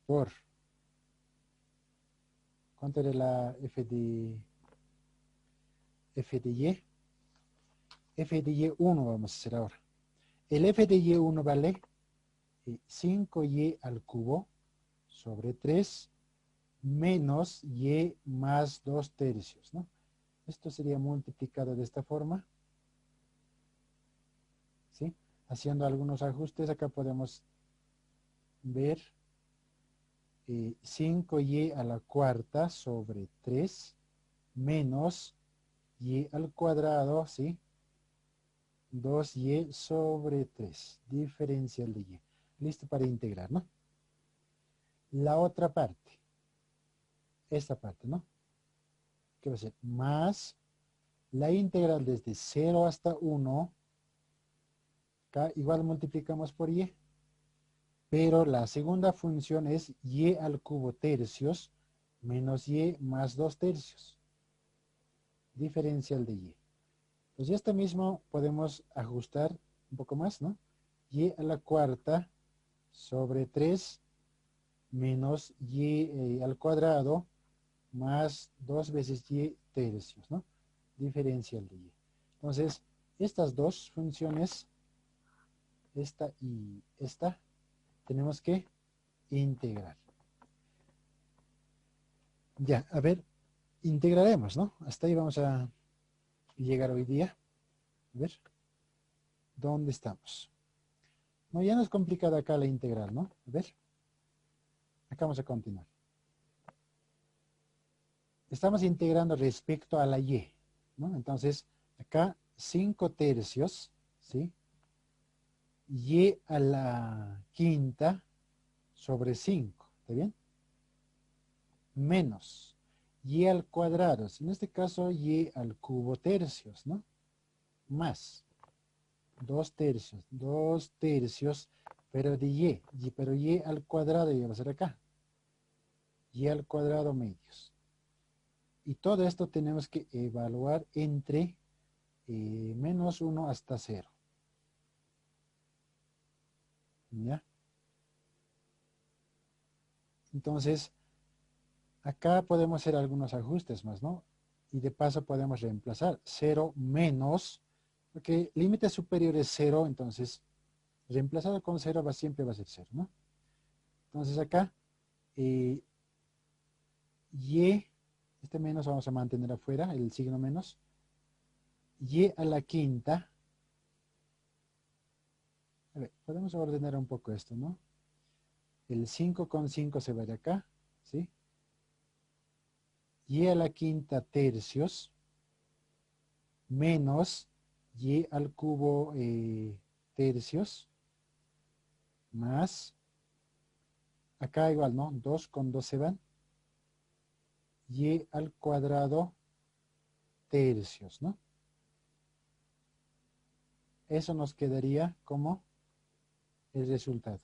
por, ¿cuánto era la f de Y? F de Y1 vamos a hacer ahora. El f de Y1 vale 5y al cubo sobre 3 menos y más 2 tercios, ¿no? Esto sería multiplicado de esta forma, ¿sí? Haciendo algunos ajustes, acá podemos ver 5y a la cuarta sobre 3 menos y al cuadrado, ¿sí? 2y sobre 3, diferencial de y. Listo para integrar, ¿no? La otra parte, esta parte, ¿no? ¿Qué va a ser? Más la integral desde 0 hasta 1, acá igual multiplicamos por y, pero la segunda función es y al cubo tercios menos y más 2 tercios, diferencial de y. Pues esto mismo podemos ajustar un poco más, ¿no? Y a la cuarta sobre 3 menos y al cuadrado más 2 veces y tercios, ¿no? Diferencial de y. Entonces, estas dos funciones, esta y esta, tenemos que integrar. Ya, a ver, integraremos, ¿no? Hasta ahí vamos a llegar hoy día. A ver, ¿dónde estamos? No, ya no es complicada acá la integral, ¿no? A ver, acá vamos a continuar. Estamos integrando respecto a la y, ¿no? Entonces, acá 5 tercios, ¿sí? Y a la quinta sobre 5, ¿está bien? Menos y al cuadrado, en este caso y al cubo tercios, ¿no? Más 2 tercios, pero de pero y al cuadrado ya va a ser acá. Y al cuadrado medios. Y todo esto tenemos que evaluar entre menos 1 hasta 0. ¿Ya? Entonces, acá podemos hacer algunos ajustes más, ¿no? Y de paso podemos reemplazar 0 menos, Porque límite superior es 0, entonces reemplazado con 0 siempre va a ser 0, ¿no? Entonces acá, y, este menos vamos a mantener afuera, el signo menos, y a la quinta. A ver, podemos ordenar un poco esto, ¿no? El 5 con 5 se va de acá, ¿sí? Y a la quinta tercios menos y al cubo tercios más, acá igual, ¿no? 2 con 2 se van, y al cuadrado tercios, ¿no? Eso nos quedaría como el resultado.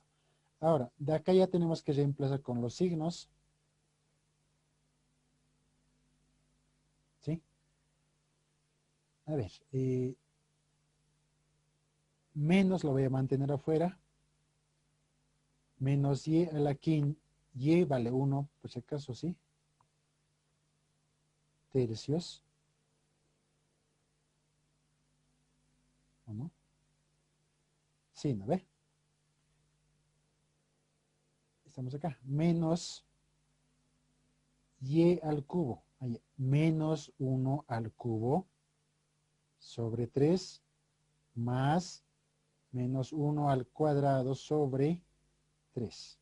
Ahora, de acá ya tenemos que reemplazar con los signos, ¿sí? A ver, menos lo voy a mantener afuera, menos y a la quinta, y vale 1, por si acaso, ¿sí? Tercios, ¿o no? Sí, ¿no ve? Estamos acá, menos y al cubo, ahí, menos 1 al cubo sobre 3 más menos 1 al cuadrado sobre 3.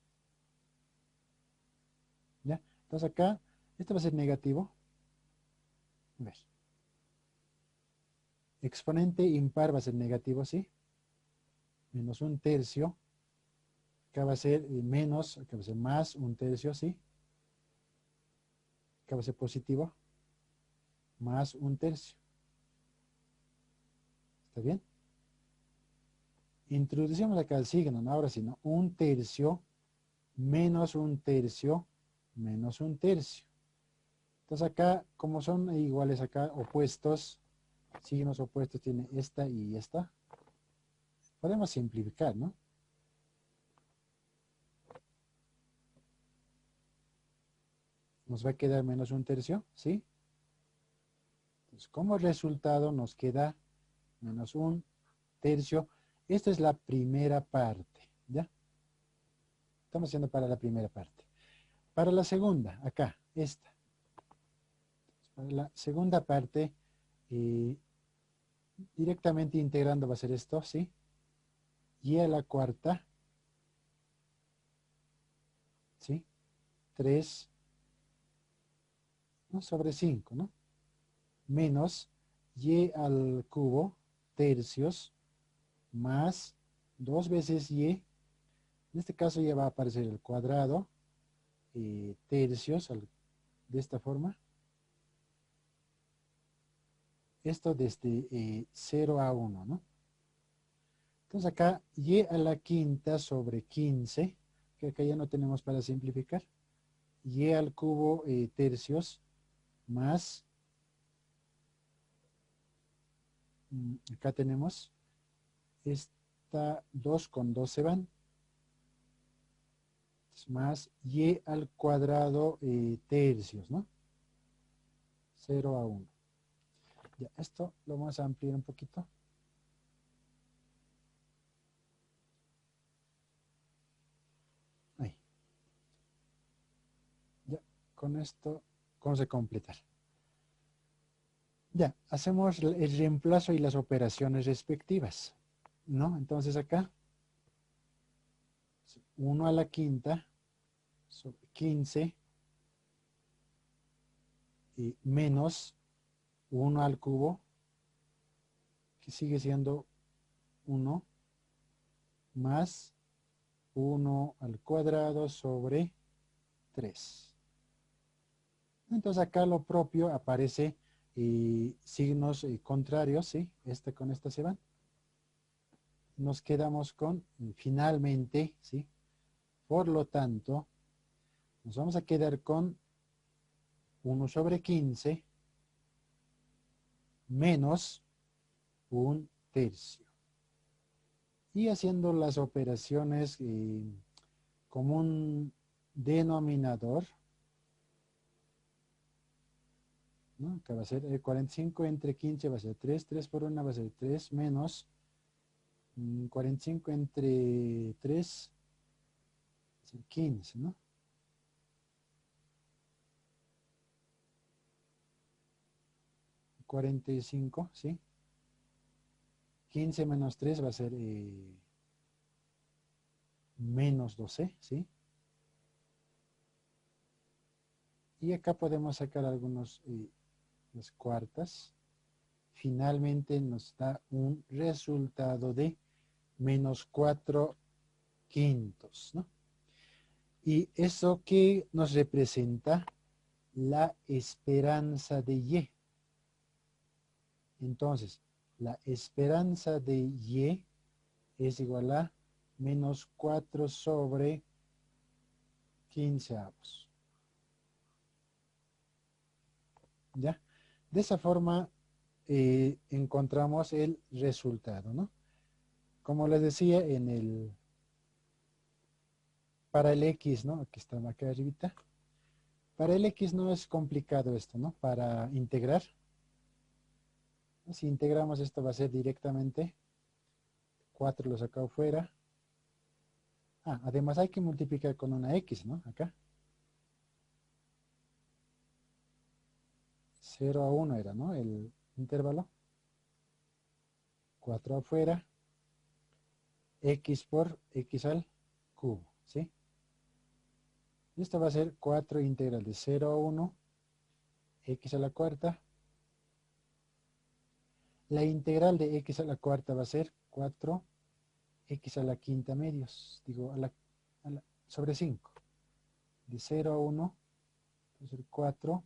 ¿Ya? Entonces acá, esto va a ser negativo. A ver. Exponente impar va a ser negativo, ¿sí? Menos un tercio. Acá va a ser menos, acá va a ser más un tercio, ¿sí? Acá va a ser positivo. Más un tercio. ¿Está bien? Introducimos acá el signo, ¿no? Ahora sí, ¿no? Un tercio menos un tercio menos un tercio. Entonces acá, como son iguales acá, opuestos, signos opuestos tiene esta y esta, podemos simplificar, ¿no? Nos va a quedar menos un tercio, ¿sí? Entonces, como resultado nos queda menos un tercio. Esta es la primera parte, ¿ya? Estamos haciendo para la primera parte. Para la segunda, acá, esta. Para la segunda parte, eh, directamente integrando va a ser esto, ¿sí? Y a la cuarta, ¿sí? 3, ¿no? Sobre 5, ¿no? Menos y al cubo tercios más 2 veces y. En este caso ya va a aparecer el cuadrado tercios de esta forma. Esto desde 0 a 1, ¿no? Entonces acá y a la quinta sobre 15, que acá ya no tenemos para simplificar. Y al cubo tercios más, acá tenemos esta 2 con 2 se van, más y al cuadrado tercios, ¿no? 0 a 1. Ya, esto lo vamos a ampliar un poquito. Ahí. Ya, con esto vamos a completar. Ya, hacemos el reemplazo y las operaciones respectivas, ¿no? Entonces acá, 1 a la quinta sobre 15 y menos 1 al cubo, que sigue siendo 1, más 1 al cuadrado sobre 3. Entonces acá lo propio aparece signos contrarios, ¿sí? Este con esta se van. Nos quedamos con finalmente, ¿sí? Por lo tanto, nos vamos a quedar con 1 sobre 15 menos un tercio. Y haciendo las operaciones como un denominador, ¿no? Acá va a ser 45 entre 15 va a ser 3, 3 por 1 va a ser 3 menos 45 entre 3 va a ser 15, ¿no? 45, ¿sí? 15 menos 3 va a ser menos 12, ¿sí? Y acá podemos sacar algunos las cuartas. Finalmente nos da un resultado de menos 4 quintos, ¿no? Y eso que nos representa la esperanza de Y. Entonces, la esperanza de Y es igual a menos 4 sobre 15 avos. ¿Ya? De esa forma encontramos el resultado, ¿no? Como les decía, para el X, ¿no? Que estaba acá arribita. Para el X no es complicado esto, ¿no? Para integrar. Si integramos esto va a ser directamente 4 lo saco fuera. Además hay que multiplicar con una X, ¿no? Acá. 0 a 1 era, ¿no? El intervalo. 4 afuera. X por X al cubo, ¿sí? Y esto va a ser 4 integral de 0 a 1. X a la cuarta. La integral de X a la cuarta va a ser 4 X a la quinta medios. Digo, sobre 5. De 0 a 1. Va a ser 4.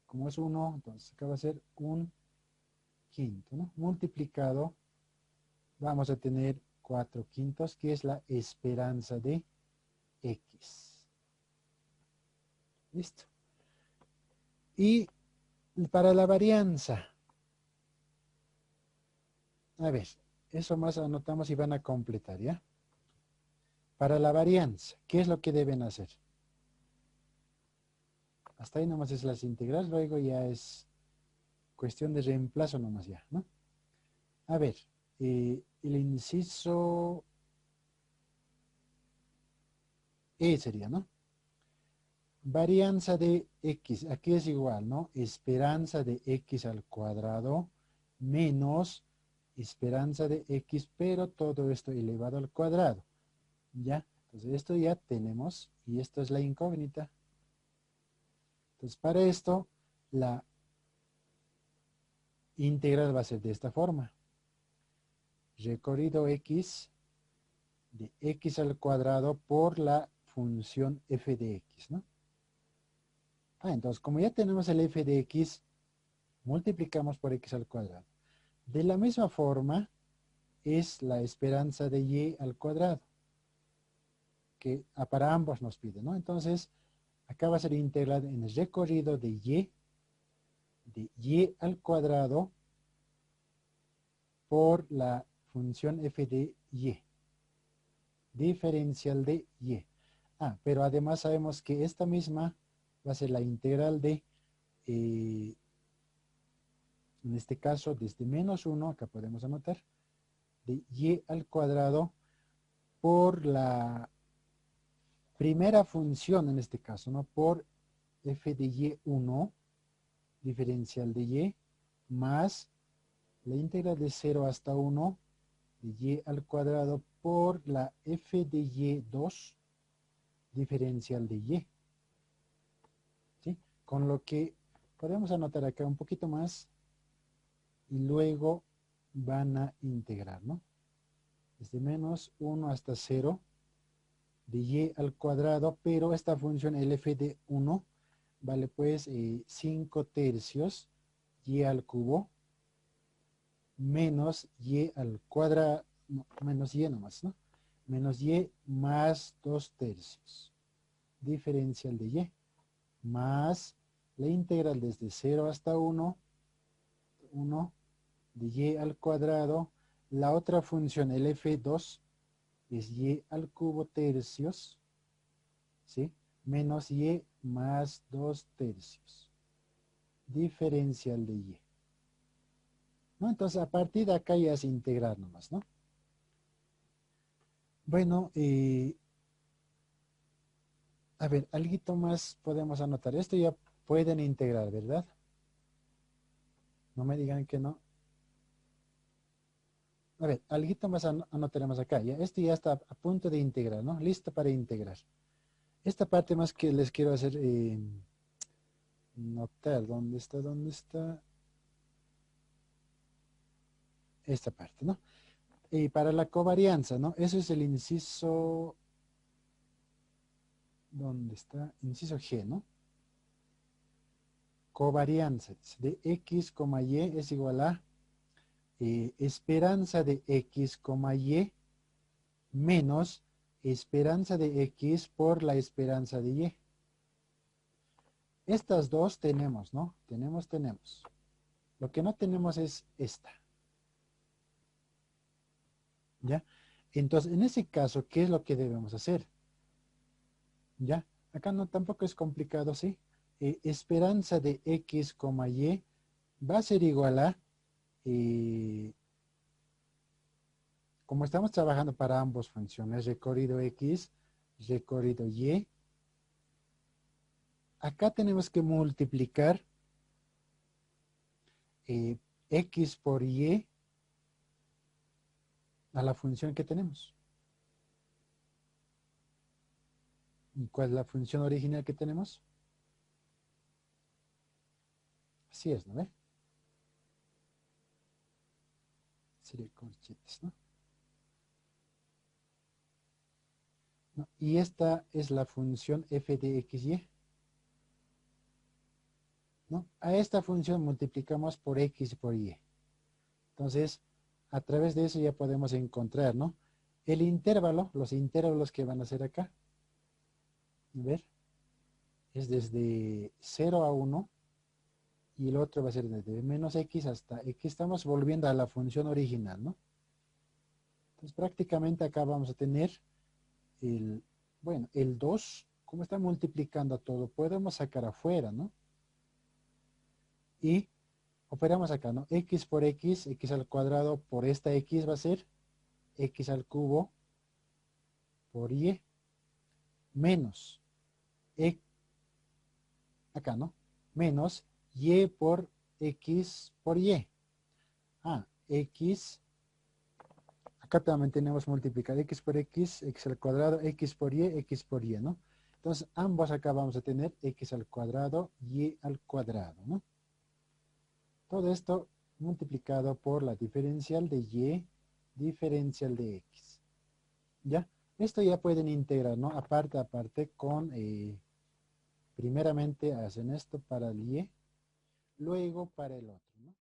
Como es 1, entonces acá va a ser un quinto, ¿no? Multiplicado, vamos a tener 4 quintos, que es la esperanza de X. ¿Listo? Y para la varianza, a ver, eso más anotamos y van a completar, ¿ya? Para la varianza, ¿qué es lo que deben hacer? Hasta ahí nomás es las integrales, luego ya es cuestión de reemplazo nomás ya, ¿no? A ver, el inciso E sería, ¿no? Varianza de X, aquí es igual, ¿no? Esperanza de X al cuadrado menos esperanza de X, pero todo esto elevado al cuadrado, ¿ya? Entonces esto ya tenemos, y esto es la incógnita. Entonces para esto, la integral va a ser de esta forma. Recorrido X de X al cuadrado por la función f de X, ¿no? Entonces como ya tenemos el f de X, multiplicamos por X al cuadrado. De la misma forma es la esperanza de Y al cuadrado, que para ambos nos pide, ¿no? Entonces, acá va a ser integral en el recorrido de Y al cuadrado por la función f de Y, diferencial de Y. Pero además sabemos que esta misma va a ser la integral de, en este caso, desde menos 1, acá podemos anotar, de Y al cuadrado por la primera función, en este caso, ¿no? Por f de y1, diferencial de y, más la integral de 0 hasta 1 de y al cuadrado por la f de y2, diferencial de y. ¿Sí? Con lo que podemos anotar acá un poquito más y luego van a integrar, ¿no? Desde menos 1 hasta 0 de y al cuadrado, pero esta función, el f de 1, vale pues 5 tercios y al cubo menos y al cuadrado, no, menos y nomás, ¿no? Menos y más 2 tercios. Diferencial de y más la integral desde 0 hasta 1, 1 de y al cuadrado. La otra función, el f2, es y al cubo tercios, ¿sí? Menos y más 2 tercios. diferencial de y. ¿No? Entonces, a partir de acá ya es integrar nomás, ¿no? Bueno, a ver, algo más podemos anotar. Esto ya pueden integrar, ¿verdad? No me digan que no. A ver, algo más anotaremos acá. Ya, esto ya está a punto de integrar, ¿no? Listo para integrar. Esta parte más que les quiero hacer notar. ¿Dónde está? ¿Dónde está? Esta parte, ¿no? Y para la covarianza, ¿no? Eso es el inciso. ¿Dónde está? Inciso G, ¿no? Covarianza de x, y es igual a esperanza de x, y menos esperanza de x por la esperanza de y. Estas dos tenemos, ¿no? Tenemos. Lo que no tenemos es esta. ¿Ya? Entonces, en ese caso, ¿qué es lo que debemos hacer? ¿Ya? Acá no tampoco es complicado, ¿sí? Esperanza de x, y va a ser igual a, como estamos trabajando para ambas funciones, recorrido x, recorrido y, acá tenemos que multiplicar x por y a la función que tenemos. ¿Y cuál es la función original que tenemos? Así es, ¿no ve? Sería corchetes, ¿no? ¿No? Y esta es la función f de x, y. ¿No? A esta función multiplicamos por x por y. Entonces, a través de eso ya podemos encontrar, ¿no? El intervalo, los intervalos que van a ser acá. A ver, es desde 0 a 1 y el otro va a ser desde menos x hasta x. Estamos volviendo a la función original, ¿no? Entonces, prácticamente acá vamos a tener el 2, como está multiplicando todo, podemos sacar afuera, ¿no? Y operamos acá, ¿no? X por x, x al cuadrado por esta x va a ser x al cubo por y menos acá, ¿no? Menos y por x por y. X, acá también tenemos multiplicar x por x, x al cuadrado, x por y, ¿no? Entonces, ambos acá vamos a tener x al cuadrado, y al cuadrado, ¿no? Todo esto multiplicado por la diferencial de y, diferencial de x. ¿Ya? Esto ya pueden integrar, ¿no? Aparte con, primeramente hacen esto para el y, luego para el otro.